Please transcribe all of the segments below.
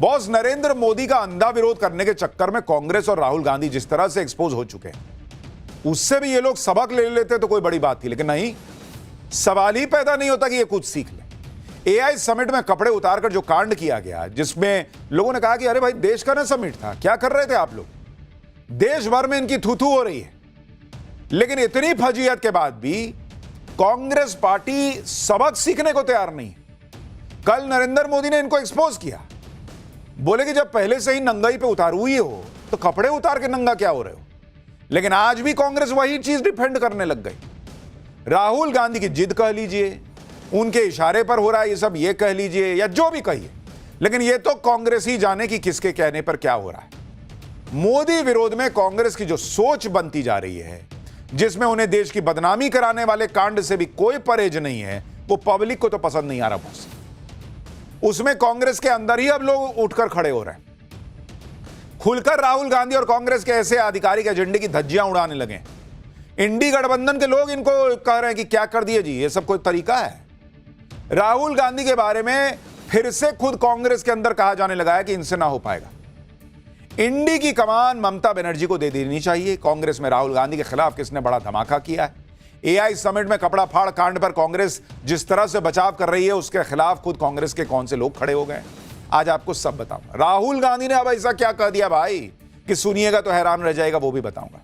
Boss, Narendra Modi का अंधा विरोध करने के चक्कर में कांग्रेस और राहुल गांधी जिस तरह से एक्सपोज हो चुके हैं, उससे भी ये लोग सबक ले लेते तो कोई बड़ी बात थी, लेकिन नहीं, सवाल ही पैदा नहीं होता कि ये कुछ सीख ले। एआई समिट में कपड़े उतारकर जो कांड किया गया, जिसमें लोगों ने कहा कि अरे भाई, देश का ना समिट था, क्या कर रहे थे आप लोग, देश भर में इनकी थू थू हो रही है। लेकिन इतनी फजीयत के बाद भी कांग्रेस पार्टी सबक सीखने को तैयार नहीं। कल नरेंद्र मोदी ने इनको एक्सपोज किया, बोले कि जब पहले से ही नंगाई पे उतारू ही हो तो कपड़े उतार के नंगा क्या हो रहे हो। लेकिन आज भी कांग्रेस वही चीज डिफेंड करने लग गई। राहुल गांधी की जिद कह लीजिए, उनके इशारे पर हो रहा है ये सब, ये कह लीजिए या जो भी कहिए, लेकिन ये तो कांग्रेस ही जाने कि किसके कहने पर क्या हो रहा है। मोदी विरोध में कांग्रेस की जो सोच बनती जा रही है, जिसमें उन्हें देश की बदनामी कराने वाले कांड से भी कोई परहेज नहीं है, वो पब्लिक को तो पसंद नहीं आ रहा बॉस। उसमें कांग्रेस के अंदर ही अब लोग उठकर खड़े हो रहे हैं, खुलकर राहुल गांधी और कांग्रेस के ऐसे आधिकारिक एजेंडे की धज्जियां उड़ाने लगे। इंडी गठबंधन के लोग इनको कह रहे हैं कि क्या कर दिए जी, ये सब कोई तरीका है। राहुल गांधी के बारे में फिर से खुद कांग्रेस के अंदर कहा जाने लगा है कि इनसे ना हो पाएगा। इंडी की कमान ममता बनर्जी को दे देनी चाहिए। कांग्रेस में राहुल गांधी के खिलाफ किसने बड़ा धमाका किया है। एआई समिट में कपड़ा फाड़ कांड पर कांग्रेस जिस तरह से बचाव कर रही है, उसके खिलाफ खुद कांग्रेस के कौन से लोग खड़े हो गए, आज आपको सब बताऊंगा। राहुल गांधी ने अब ऐसा क्या कह दिया भाई कि सुनिएगा तो हैरान रह जाएगा, वो भी बताऊंगा।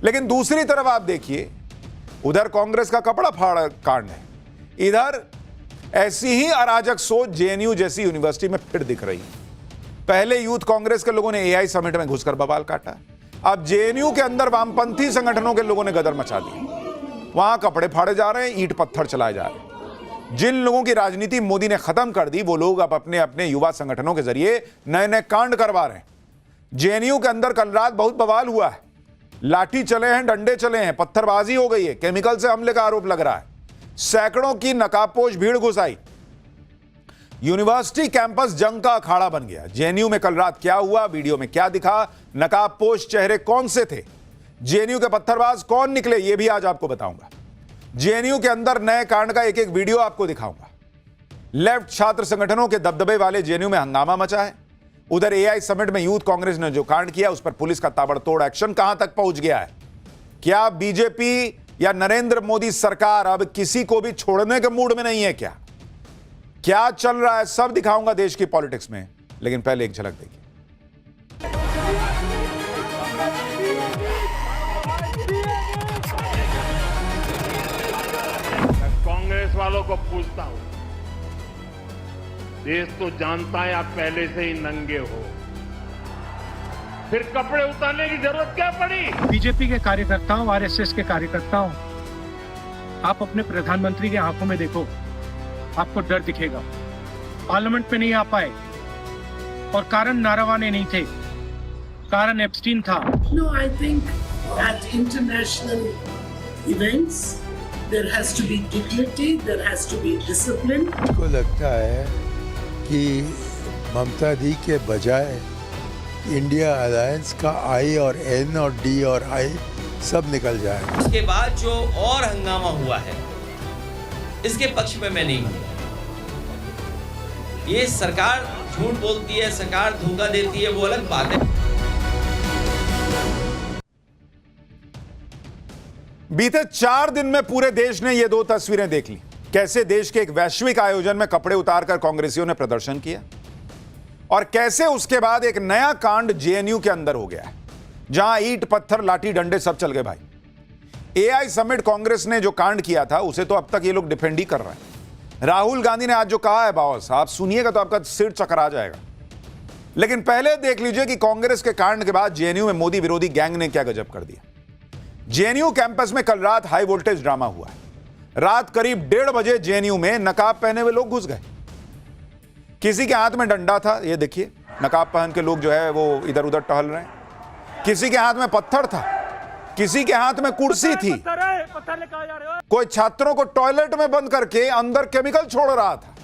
लेकिन दूसरी तरफ आप देखिए, उधर कांग्रेस का कपड़ा फाड़ कांड है, इधर ऐसी ही अराजक सोच जेएनयू जैसी यूनिवर्सिटी में फिर दिख रही है। पहले यूथ कांग्रेस के लोगों ने एआई समिट में घुसकर बवाल काटा, अब जेएनयू के अंदर वामपंथी संगठनों के लोगों ने गदर मचा दी। वहां कपड़े फाड़े जा रहे हैं, ईंट पत्थर चलाए जा रहे हैं। जिन लोगों की राजनीति मोदी ने खत्म कर दी, वो लोग अब अपने अपने युवा संगठनों के जरिए नए नए कांड करवा रहे हैं। जेएनयू के अंदर कल रात बहुत बवाल हुआ है, लाठी चले हैं, डंडे चले हैं, पत्थरबाजी हो गई है, केमिकल से हमले का आरोप लग रहा है, सैकड़ों की नकाबपोश भीड़ घुस आई, यूनिवर्सिटी कैंपस जंग का अखाड़ा बन गया। जेएनयू में कल रात क्या हुआ, वीडियो में क्या दिखा, नकाबपोश चेहरे कौन से थे, जेएनयू के पत्थरबाज कौन निकले, यह भी आज आपको बताऊंगा। जेएनयू के अंदर नए कांड का एक एक वीडियो आपको दिखाऊंगा। लेफ्ट छात्र संगठनों के दबदबे वाले जेएनयू में हंगामा मचा है। उधर एआई समिट में यूथ कांग्रेस ने जो कांड किया, उस पर पुलिस का ताबड़तोड़ एक्शन कहां तक पहुंच गया है। क्या बीजेपी या नरेंद्र मोदी सरकार अब किसी को भी छोड़ने के मूड में नहीं है क्या? क्या चल रहा है, सब दिखाऊंगा देश की पॉलिटिक्स में। लेकिन पहले एक झलक देखिए। कांग्रेस वालों को पूछता हूं, देश तो जानता है आप पहले से ही नंगे हो, फिर कपड़े उतारने की जरूरत क्या पड़ी? बीजेपी के कार्यकर्ताओं, आरएसएस के कार्यकर्ताओं, आप अपने प्रधानमंत्री की आंखों में देखो, आपको डर दिखेगा। पार्लियामेंट में नहीं आ पाए और कारण नारावाने नहीं थे, कारण एप्स्टीन था। No, I think at international events there has to be dignity, there has to be discipline. को लगता है कि ममता दी के बजाय इंडिया अलायंस का आई और एन और डी और आई सब निकल जाए। इसके बाद जो और हंगामा हुआ है, इसके पक्ष में मैं नहीं हूं। ये सरकार झूठ बोलती है, सरकार धोखा देती है, वो अलग बात है। बीते 4 दिन में पूरे देश ने ये 2 तस्वीरें देख ली, कैसे देश के एक वैश्विक आयोजन में कपड़े उतारकर कांग्रेसियों ने प्रदर्शन किया और कैसे उसके बाद एक नया कांड जेएनयू के अंदर हो गया है, जहां ईंट पत्थर लाठी डंडे सब चल गए भाई। एआई समिट कांग्रेस ने जो कांड किया था, उसे तो अब तक ये लोग डिफेंड ही कर रहे हैं। राहुल गांधी ने आज जो कहा है बॉस, आप सुनिएगा तो आपका सिर चकरा जाएगा। लेकिन पहले देख लीजिए कि कांग्रेस के कांड के बाद जेएनयू में मोदी विरोधी गैंग ने क्या गजब कर दिया। जेएनयू कैंपस में कल रात हाई वोल्टेज ड्रामा हुआ है। रात करीब 1:30 बजे जेएनयू में नकाब पहने हुए लोग घुस गए। किसी के हाथ में डंडा था, ये देखिए, नकाब पहन के लोग जो है वो इधर उधर टहल रहे हैं। किसी के हाथ में पत्थर था, किसी के हाथ में कुर्सी थी, कोई छात्रों को टॉयलेट में बंद करके अंदर केमिकल छोड़ रहा था।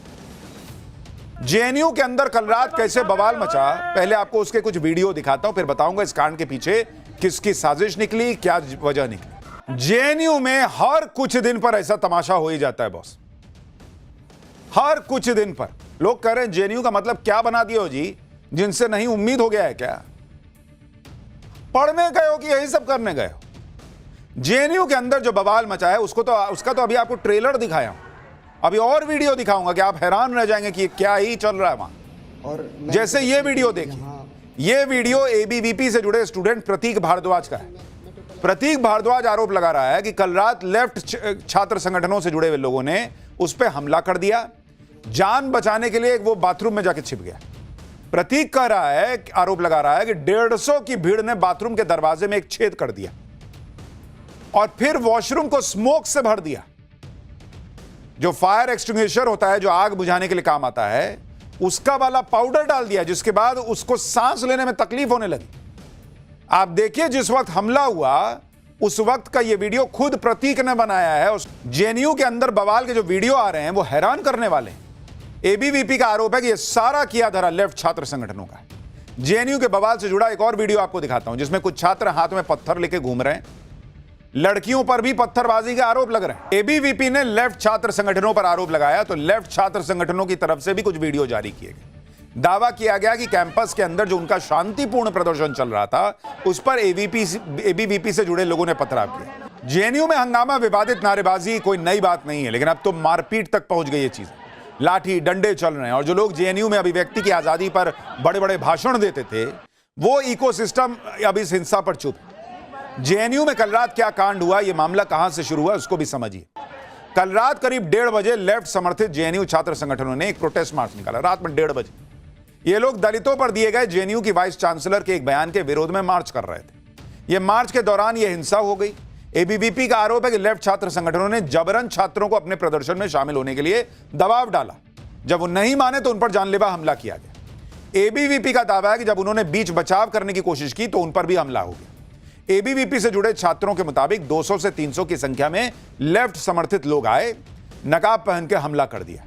जेएनयू के अंदर कल रात कैसे बवाल मचा, पहले आपको उसके कुछ वीडियो दिखाता हूं, फिर बताऊंगा इस कांड के पीछे किसकी साजिश निकली, क्या वजह निकली। जेएनयू में हर कुछ दिन पर ऐसा तमाशा हो ही जाता है बॉस, हर कुछ दिन पर। लोग कह रहे हैं जेएनयू का मतलब क्या बना दिया हो जी, जिनसे नहीं उम्मीद हो गया है क्या? पढ़ने गए हो कि यही सब करने गए हो? जेएनयू के अंदर जो बवाल मचा है उसका तो अभी आपको ट्रेलर दिखाया हूं, अभी और वीडियो दिखाऊंगा कि आप हैरान रह जाएंगे कि क्या ही चल रहा है वहां। और जैसे ये वीडियो देखिए, ये वीडियो एबीवीपी से जुड़े स्टूडेंट प्रतीक भारद्वाज का है। प्रतीक भारद्वाज आरोप लगा रहा है कि कल रात लेफ्ट छात्र संगठनों से जुड़े हुए लोगों ने उस पर हमला कर दिया, जान बचाने के लिए वो बाथरूम में जाके छिप गया। प्रतीक कह रहा है, आरोप लगा रहा है कि 150 की भीड़ ने बाथरूम के दरवाजे में एक छेद कर दिया और फिर वॉशरूम को स्मोक से भर दिया। जो फायर एक्सटिंग्विशर होता है, जो आग बुझाने के लिए काम आता है, उसका वाला पाउडर डाल दिया, जिसके बाद उसको सांस लेने में तकलीफ होने लगी। आप देखिए, जिस वक्त हमला हुआ उस वक्त का यह वीडियो खुद प्रतीक ने बनाया है। जेएनयू के अंदर बवाल के जो वीडियो आ रहे हैं वो हैरान करने वाले हैं। एबीवीपी का आरोप है कि यह सारा किया धरा लेफ्ट छात्र संगठनों का है। जेएनयू के बवाल से जुड़ा एक और वीडियो आपको दिखाता हूं, जिसमें कुछ छात्र हाथ में पत्थर लेके घूम रहे हैं। लड़कियों पर भी पत्थरबाजी के आरोप लग रहे हैं। एबीवीपी ने लेफ्ट छात्र संगठनों पर आरोप लगाया तो लेफ्ट छात्र संगठनों की तरफ से भी कुछ वीडियो जारी किए गए। दावा किया गया कि कैंपस के अंदर जो उनका शांतिपूर्ण प्रदर्शन चल रहा था उस पर एबीवीपी से जुड़े लोगों ने पथराव किया। जेएनयू में हंगामा, विवादित नारेबाजी कोई नई बात नहीं है, लेकिन अब तो मारपीट तक पहुंच गई ये चीज। लाठी डंडे चल रहे हैं और जो लोग जेएनयू में अभिव्यक्ति की आजादी पर बड़े बड़े भाषण देते थे, वो इकोसिस्टम अब इस हिंसा पर चुप। जेएनयू में कल रात क्या कांड हुआ, यह मामला कहां से शुरू हुआ, उसको भी समझिए। कल रात करीब 1:30 बजे लेफ्ट समर्थित जेएनयू छात्र संगठनों ने एक प्रोटेस्ट मार्च निकाला। रात में 1:30 बजे ये लोग दलितों पर दिए गए जेएनयू की वाइस चांसलर के एक बयान के विरोध में मार्च कर रहे थे। यह मार्च के दौरान यह हिंसा हो गई। एबीवीपी का आरोप है कि लेफ्ट छात्र संगठनों ने जबरन छात्रों को अपने प्रदर्शन में शामिल होने के लिए दबाव डाला। जब वो नहीं माने तो उन पर जानलेवा हमला किया गया। एबीवीपी का दावा है कि जब उन्होंने बीच बचाव करने की कोशिश की तो उन पर भी हमला हो गया। एबीवीपी से जुड़े छात्रों के मुताबिक 200 से 300 की संख्या में लेफ्ट समर्थित लोग आए, नकाब पहन के हमला कर दिया।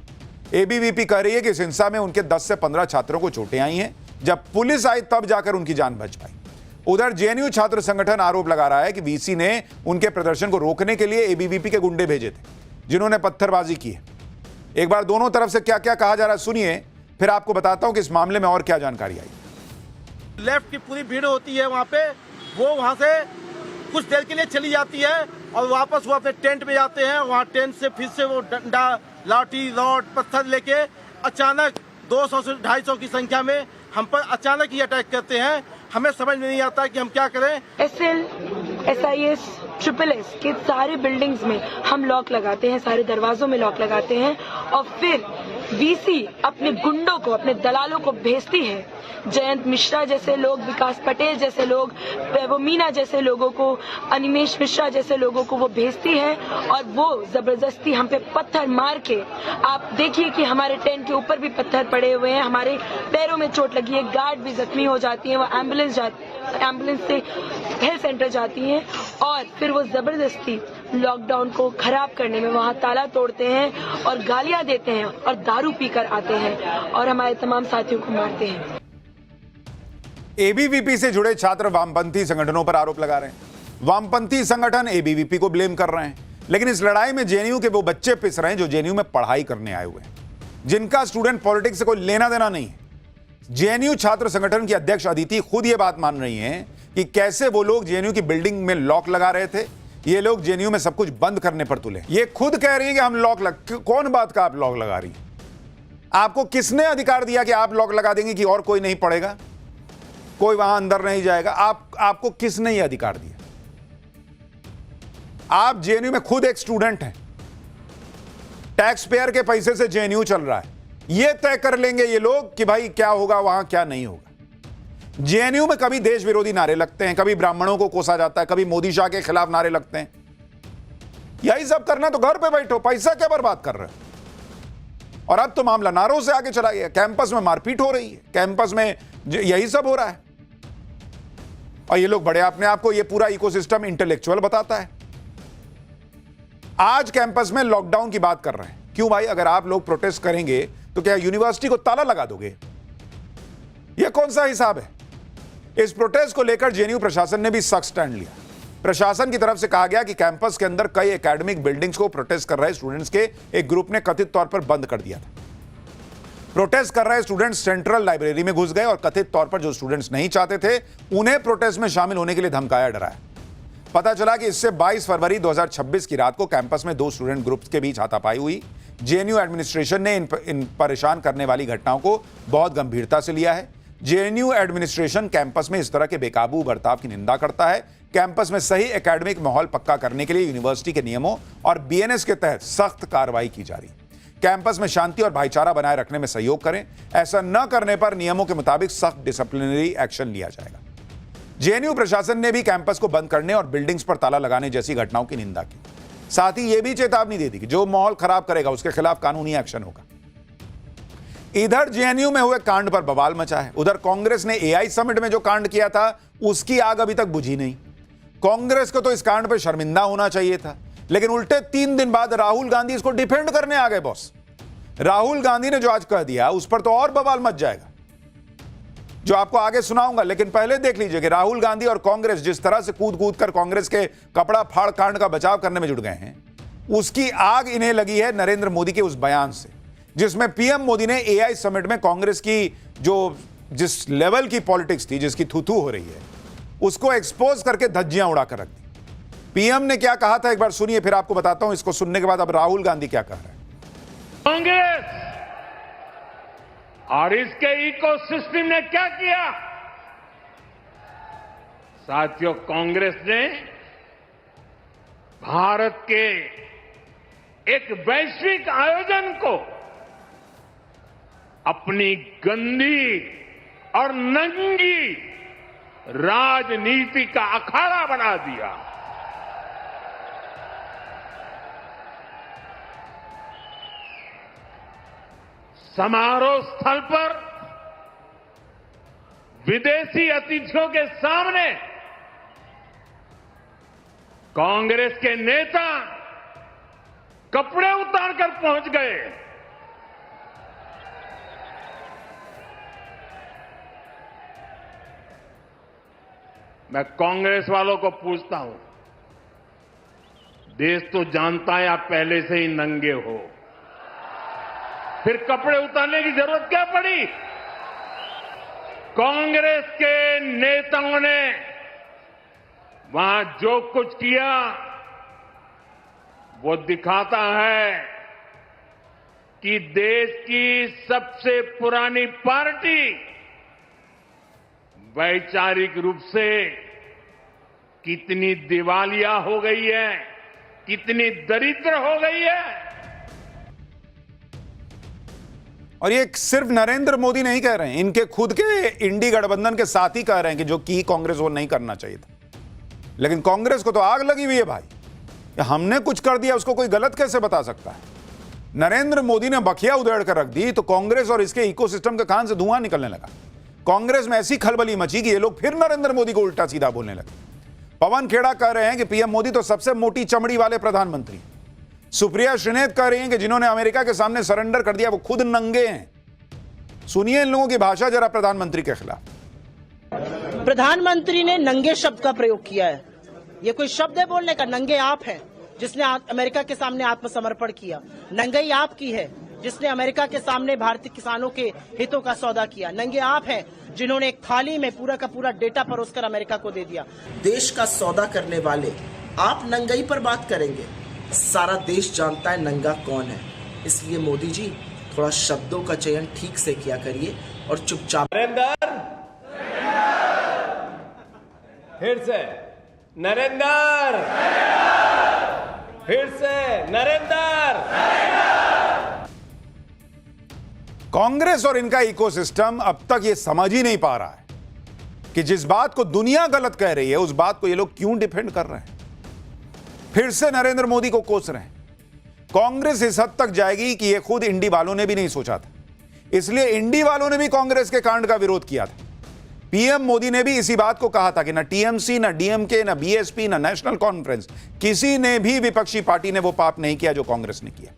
एबीवीपी कह रही है कि इस हिंसा में उनके 10 से 15 छात्रों को चोटें आई हैं। जब पुलिस आई तब जाकर उनकी जान बच पाई। उधर जेएनयू छात्र संगठन आरोप लगा रहा है कि वीसी ने उनके प्रदर्शन को रोकने के लिए एबीवीपी के गुंडे भेजे थे, जिन्होंने पत्थरबाजी की है। एक बार दोनों तरफ से क्या क्या कहा जा रहा है सुनिए, फिर आपको बताता हूं कि इस मामले में और क्या जानकारी आई। लेफ्ट की पूरी भीड़ होती है वहाँ पे, वो वहाँ से कुछ देर के लिए चली जाती है और वापस वो अपने टेंट में जाते हैं। वहाँ टेंट से फिर से वो डंडा, लाठी, रॉड, पत्थर लेके अचानक 200 से 250 की संख्या में हम पर अचानक ही अटैक करते हैं। हमें समझ में नहीं आता कि हम क्या करें। एसएल, एसआईएस, SSS के सारे बिल्डिंग्स में हम लॉक लगाते हैं, सारे दरवाजों में लॉक लगाते हैं और फिर वीसी अपने गुंडों को, अपने दलालों को भेजती है। जयंत मिश्रा जैसे लोग, विकास पटेल जैसे लोग, वो मीना जैसे लोगों को, अनिमेश मिश्रा जैसे लोगों को वो भेजती है और वो जबरदस्ती हम पे पत्थर मार के, आप देखिए कि हमारे टेंट के ऊपर भी पत्थर पड़े हुए हैं, हमारे पैरों में चोट लगी है, गार्ड भी जख्मी हो जाती है, वो एम्बुलेंस से हेल्थ सेंटर जाती हैं और फिर वो जबरदस्ती लॉकडाउन को खराब करने में वहाँ ताला तोड़ते हैं और गालियां देते हैं और दारू पीकर आते हैं और हमारे तमाम साथियों को मारते हैं। एबीवीपी से जुड़े छात्र वामपंथी संगठनों पर आरोप लगा रहे हैं। वामपंथी संगठन एबीवीपी को ब्लेम कर रहे हैं, लेकिन इस लड़ाई में जेएनयू के वो बच्चे पिस रहे हैं जो जेएनयू में पढ़ाई करने आए हुए हैं, जिनका स्टूडेंट पॉलिटिक्स से कोई लेना देना नहीं है। जेएनयू छात्र संगठन की अध्यक्ष अदिति खुद ये बात मान रही हैं कि कैसे वो लोग जेएनयू की बिल्डिंग में लॉक लगा रहे थे। ये लोग जेएनयू में सब कुछ बंद करने पर तुले। ये खुद कह रही है कि हम कौन बात का आप लॉक लगा रही है? आपको किसने अधिकार दिया कि आप लॉक लगा देंगे कि और कोई नहीं पड़ेगा, कोई वहां अंदर नहीं जाएगा? आपको किसने ये अधिकार दिया? आप जेएनयू में खुद एक स्टूडेंट हैं, टैक्स पेयर के पैसे से जेएनयू चल रहा है। ये तय कर लेंगे ये लोग कि भाई क्या होगा वहां, क्या नहीं होगा। जेएनयू में कभी देश विरोधी नारे लगते हैं, कभी ब्राह्मणों को कोसा जाता है, कभी मोदी शाह के खिलाफ नारे लगते हैं। यही सब करना तो घर पे बैठो, पैसा क्या बर्बाद कर रहे हो? और अब तो मामला नारों से आगे चला गया, कैंपस में मारपीट हो रही है, कैंपस में यही सब हो रहा है। और ये लोग बड़े अपने आप को, ये पूरा इकोसिस्टम इंटेलेक्चुअल बताता है। आज कैंपस में लॉकडाउन की बात कर रहे हैं। क्यों भाई? अगर आप लोग प्रोटेस्ट करेंगे तो क्या यूनिवर्सिटी को ताला लगा दोगे? यह कौन सा हिसाब है? इस प्रोटेस्ट को लेकर जेएनयू प्रशासन ने भी सख्त स्टैंड लिया। प्रशासन की तरफ से कहा गया कि कैंपस के अंदर कई एकेडमिक बिल्डिंग्स को प्रोटेस्ट कर रहे स्टूडेंट्स के एक ग्रुप ने कथित तौर पर बंद कर दिया था। प्रोटेस्ट कर रहे स्टूडेंट्स सेंट्रल लाइब्रेरी में घुस गए और कथित तौर पर जो स्टूडेंट्स नहीं चाहते थे उन्हें प्रोटेस्ट में शामिल होने के लिए धमकाया, डराया। पता चला कि इससे 22 फरवरी 2026 की रात को कैंपस में 2 स्टूडेंट ग्रुप्स के बीच हाथापाई हुई। जेएनयू एडमिनिस्ट्रेशन ने इन परेशान करने वाली घटनाओं को बहुत गंभीरता से लिया है। जेएनयू एडमिनिस्ट्रेशन कैंपस में इस तरह के बेकाबू बर्ताव की निंदा करता है। कैंपस में सही एकेडमिक माहौल पक्का करने के लिए यूनिवर्सिटी के नियमों और बीएनएस के तहत सख्त कार्रवाई की जा रही है। कैंपस में शांति और भाईचारा बनाए रखने में सहयोग करें। ऐसा न करने पर नियमों के मुताबिक सख्त डिसिप्लिनरी एक्शन लिया जाएगा। जेएनयू प्रशासन ने भी कैंपस को बंद करने और बिल्डिंग्स पर ताला लगाने जैसी घटनाओं की निंदा की। साथ ही यह भी चेतावनी दे दी कि जो माहौल खराब करेगा उसके खिलाफ कानूनी एक्शन होगा। इधर जेएनयू में हुए कांड पर बवाल मचा है। उधर कांग्रेस ने एआई समिट में जो कांड किया था उसकी आग अभी तक बुझी नहीं। कांग्रेस को तो इस कांड पर शर्मिंदा होना चाहिए था, लेकिन उल्टे 3 दिन बाद राहुल गांधी इसको डिफेंड करने आ गए। बॉस, राहुल गांधी ने जो आज कह दिया उस पर तो और बवाल मच जाएगा, जो आपको आगे सुनाऊंगा। लेकिन पहले देख लीजिए कि राहुल गांधी और कांग्रेस जिस तरह से कूद कूद कर कांग्रेस के कपड़ा फाड़ कांड का बचाव करने में जुट गए हैं, उसकी आग इन्हें लगी है नरेंद्र मोदी के उस बयान से, जिसमें पीएम मोदी ने एआई समिट में कांग्रेस की जिस लेवल की पॉलिटिक्स थी, जिसकी थू हो रही है, उसको एक्सपोज करके धज्जियां उड़ाकर रख दी। पीएम ने क्या कहा था एक बार सुनिए, फिर आपको बताता हूं। इसको सुनने के बाद अब राहुल गांधी क्या कह रहे हैं। कांग्रेस और इसके इकोसिस्टम ने क्या किया? साथियों, कांग्रेस ने भारत के एक वैश्विक आयोजन को अपनी गंदी और नंगी राजनीति का अखाड़ा बना दिया। समारोह स्थल पर विदेशी अतिथियों के सामने कांग्रेस के नेता कपड़े उतारकर पहुंच गए। मैं कांग्रेस वालों को पूछता हूं, देश तो जानता है आप पहले से ही नंगे हो, फिर कपड़े उतारने की जरूरत क्या पड़ी? कांग्रेस के नेताओं ने वहां जो कुछ किया वो दिखाता है कि देश की सबसे पुरानी पार्टी वैचारिक रूप से कितनी दिवालिया हो गई है, कितनी दरिद्र हो गई है। और ये सिर्फ नरेंद्र मोदी नहीं कह रहे हैं, इनके खुद के इंडी गठबंधन के साथी कह रहे हैं कि जो की कांग्रेस वो नहीं करना चाहिए था। लेकिन कांग्रेस को तो आग लगी हुई है भाई, हमने कुछ कर दिया उसको कोई गलत कैसे बता सकता है? नरेंद्र मोदी ने बखिया उधेड़ कर रख दी तो कांग्रेस और इसके इकोसिस्टम के कान से धुआं निकलने लगा। कांग्रेस में ऐसी खलबली मची कि ये लोग फिर नरेंद्र मोदी को उल्टा सीधा बोलने लगे। पवन खेड़ा कह रहे हैं कि पीएम मोदी तो सबसे मोटी चमड़ी वाले प्रधानमंत्री। सुप्रिया श्रीनेत कह रही हैं कि जिन्होंने अमेरिका के सामने सरेंडर कर दिया वो खुद नंगे हैं। सुनिए इन लोगों की भाषा जरा प्रधानमंत्री के खिलाफ। प्रधानमंत्री ने नंगे शब्द का प्रयोग किया है। ये कोई शब्द है बोलने का? नंगे आप हैं जिसने अमेरिका के सामने आत्मसमर्पण किया। नंगई आपकी है जिसने अमेरिका के सामने भारतीय किसानों के हितों का सौदा किया। नंगे आप हैं जिन्होंने एक थाली में पूरा का पूरा डेटा परोसकर अमेरिका को दे दिया। देश का सौदा करने वाले आप नंगई पर बात करेंगे? सारा देश जानता है नंगा कौन है। इसलिए मोदी जी थोड़ा शब्दों का चयन ठीक से किया करिए और चुपचाप। नरेंद्र, फिर से नरेंद्र, फिर से नरेंद्र। कांग्रेस और इनका इकोसिस्टम अब तक ये समझ ही नहीं पा रहा है कि जिस बात को दुनिया गलत कह रही है उस बात को ये लोग क्यों डिफेंड कर रहे हैं। फिर से नरेंद्र मोदी को कोस रहे हैं। कांग्रेस इस हद तक जाएगी कि ये खुद इंडी वालों ने भी नहीं सोचा था। इसलिए इंडी वालों ने भी कांग्रेस के कांड का विरोध किया था। पीएम मोदी ने भी इसी बात को कहा था कि ना टीएमसी, ना डीएमके, ना बीएसपी, ना नेशनल कॉन्फ्रेंस, किसी ने भी विपक्षी पार्टी ने वो पाप नहीं किया जो कांग्रेस ने किया।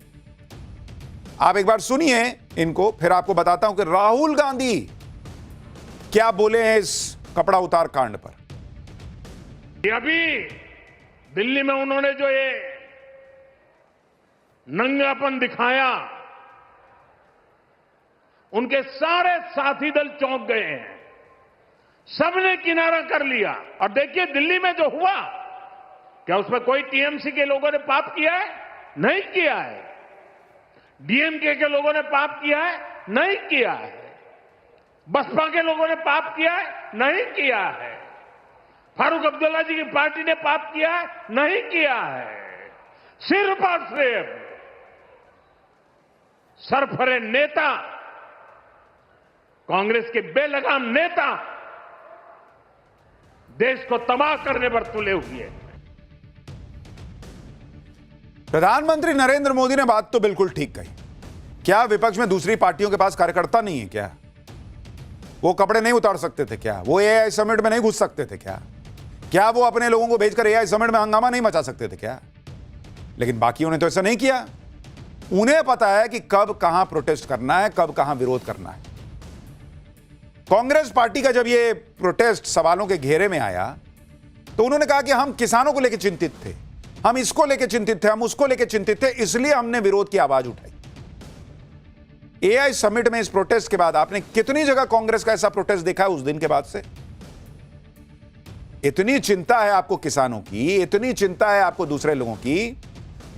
आप एक बार सुनिए इनको, फिर आपको बताता हूं कि राहुल गांधी क्या बोले हैं इस कपड़ा उतार कांड पर। अभी दिल्ली में उन्होंने जो ये नंगापन दिखाया उनके सारे साथी दल चौंक गए हैं। सबने किनारा कर लिया। और देखिए दिल्ली में जो हुआ, क्या उसमें कोई टीएमसी के लोगों ने पाप किया है? नहीं किया है। डीएमके के लोगों ने पाप किया है? नहीं किया है। बसपा के लोगों ने पाप किया है? नहीं किया है। फारूक अब्दुल्ला जी की पार्टी ने पाप किया है? नहीं किया है। सिर्फ और सिर्फ सरफरे नेता, कांग्रेस के बेलगाम नेता देश को तबाह करने पर तुले हुए हैं। प्रधानमंत्री नरेंद्र मोदी ने बात तो बिल्कुल ठीक कही। क्या विपक्ष में दूसरी पार्टियों के पास कार्यकर्ता नहीं है क्या? वो कपड़े नहीं उतार सकते थे क्या? वो एआई समिट में नहीं घुस सकते थे क्या? क्या वो अपने लोगों को भेजकर एआई समिट में हंगामा नहीं मचा सकते थे क्या? लेकिन बाकियों ने तो ऐसा नहीं किया। उन्हें पता है कि कब कहां प्रोटेस्ट करना है, कब कहां विरोध करना है। कांग्रेस पार्टी का जब ये प्रोटेस्ट सवालों के घेरे में आया तो उन्होंने कहा कि हम किसानों को लेकर चिंतित थे, हम इसको लेकर चिंतित थे, हम उसको लेकर चिंतित थे, इसलिए हमने विरोध की आवाज उठाई। एआई समिट में इस प्रोटेस्ट के बाद आपने कितनी जगह कांग्रेस का ऐसा प्रोटेस्ट देखा है उस दिन के बाद से? इतनी चिंता है आपको किसानों की, इतनी चिंता है आपको दूसरे लोगों की,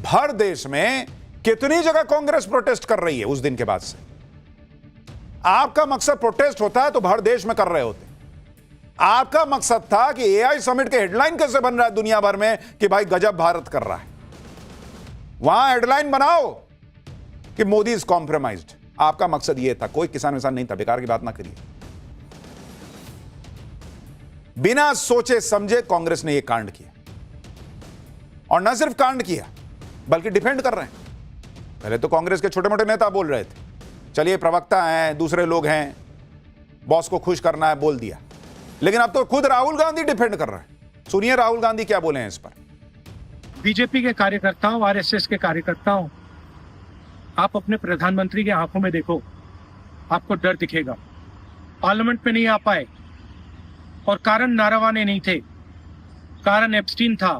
भर देश में कितनी जगह कांग्रेस प्रोटेस्ट कर रही है उस दिन के बाद से? आपका मकसद प्रोटेस्ट होता है तो भर देश में कर रहे होते। आपका मकसद था कि एआई समिट के हेडलाइन कैसे बन रहा है दुनिया भर में कि भाई गजब भारत कर रहा है। वहां हेडलाइन बनाओ कि मोदी इज कॉम्प्रोमाइज्ड। आपका मकसद यह था, कोई किसान विसान नहीं था। बेकार की बात ना करिए। बिना सोचे समझे कांग्रेस ने यह कांड किया, और न सिर्फ कांड किया बल्कि डिफेंड कर रहे हैं। पहले तो कांग्रेस के छोटे मोटे नेता बोल रहे थे, चलिए प्रवक्ता हैं, दूसरे लोग हैं, बॉस को खुश करना है, बोल दिया। लेकिन अब तो खुद राहुल गांधी डिफेंड कर रहे हैं। सुनिए राहुल गांधी क्या बोले हैं इस पर। बीजेपी के कार्यकर्ताओं, आरएसएस के कार्यकर्ताओं, आप अपने प्रधानमंत्री की आंखों में देखो, आपको डर दिखेगा। पार्लियामेंट में नहीं आ पाए और कारण नारावाने नहीं थे, कारण एप्स्टीन था,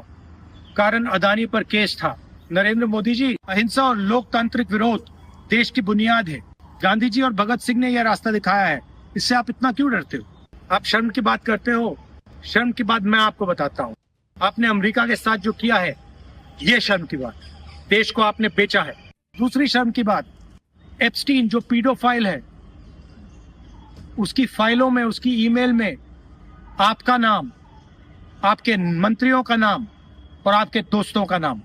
कारण अदानी पर केस था। नरेंद्र मोदी जी, अहिंसा और लोकतांत्रिक विरोध देश की बुनियाद है। गांधी जी और भगत सिंह ने यह रास्ता दिखाया है। इससे आप इतना क्यों डरते हो? आप शर्म की बात करते हो। शर्म की बात मैं आपको बताता हूँ। आपने अमेरिका के साथ जो किया है, ये शर्म की बात। देश को आपने बेचा है। दूसरी शर्म की बात, एप्स्टीन जो पीडोफाइल है, उसकी फाइलों में, उसकी ईमेल में आपका नाम, आपके मंत्रियों का नाम और आपके दोस्तों का नाम,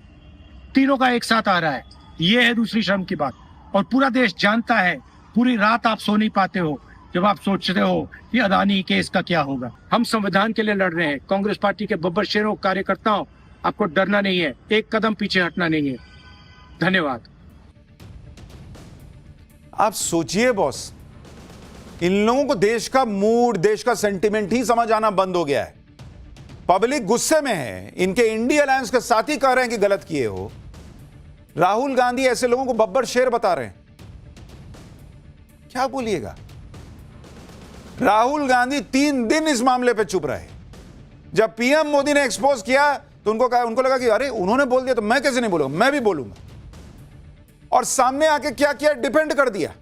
तीनों का एक साथ आ रहा है। ये है दूसरी शर्म की बात। और पूरा देश जानता है, पूरी रात आप सो नहीं पाते हो जब आप सोचते हो कि अदानी केस का क्या होगा। हम संविधान के लिए लड़ रहे हैं। कांग्रेस पार्टी के बब्बर शेरों, कार्यकर्ताओं, आपको डरना नहीं है, एक कदम पीछे हटना नहीं है। धन्यवाद। आप सोचिए बॉस, इन लोगों को देश का मूड, देश का सेंटिमेंट ही समझ आना बंद हो गया है। पब्लिक गुस्से में है। इनके इंडिया अलायंस के साथी कह रहे हैं कि गलत किए हो। राहुल गांधी ऐसे लोगों को बब्बर शेर बता रहे हैं। क्या बोलिएगा? राहुल गांधी 3 दिन इस मामले पे चुप रहे। जब पीएम मोदी ने एक्सपोज किया तो उनको लगा कि अरे उन्होंने बोल दिया तो मैं कैसे नहीं बोलूंगा, मैं भी बोलूंगा। और सामने आके क्या किया? डिफेंड कर दिया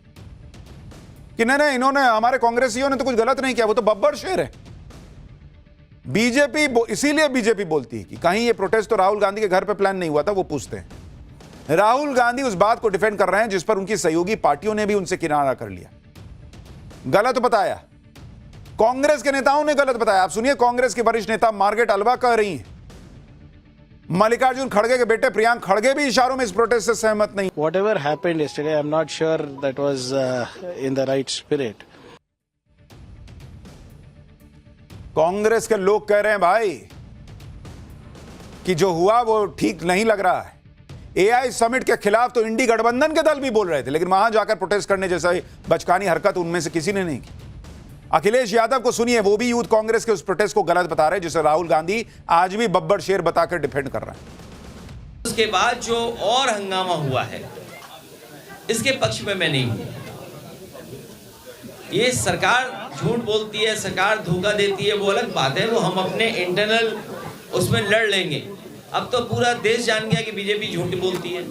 कि नहीं, इन्होंने, हमारे कांग्रेसियों ने तो कुछ गलत नहीं किया, वो तो बब्बर शेर है। बीजेपी, इसीलिए बीजेपी बोलती है कि कहीं ये प्रोटेस्ट तो राहुल गांधी के घर पे प्लान नहीं हुआ था। वो पूछते हैं। राहुल गांधी उस बात को डिफेंड कर रहे हैं जिस पर उनकी सहयोगी पार्टियों ने भी उनसे किनारा कर लिया, गलत बताया। कांग्रेस के नेताओं ने गलत बताया। आप सुनिए, कांग्रेस की वरिष्ठ नेता मार्गरेट अलवा कह रही हैं, मल्लिकार्जुन खड़गे के बेटे प्रियांक खड़गे भी इशारों में इस प्रोटेस्ट से सहमत नहीं। Whatever happened yesterday, I'm not sure that was in the right spirit. Congress के लोग कह रहे हैं भाई कि जो हुआ वो ठीक नहीं लग रहा है। एआई समिट के खिलाफ तो इंडी गठबंधन के दल भी बोल रहे थे, लेकिन वहां जाकर प्रोटेस्ट करने जैसा बचकानी हरकत उनमें से किसी ने नहीं की। अखिलेश यादव को सुनिए, वो भी यूथ कांग्रेस के उस प्रोटेस्ट को गलत बता रहे हैं जिसे राहुल गांधी आज भी बब्बर शेर बताकर डिफेंड कर रहे हैं। उसके बाद जो और हंगामा हुआ है, इसके पक्ष में मैं नहीं हूं। ये सरकार झूठ बोलती है, सरकार धोखा देती है, वो अलग बात है, वो हम अपने इंटरनल उसमें लड़ लेंगे। अब तो पूरा देश जान गया कि बीजेपी झूठ बोलती है।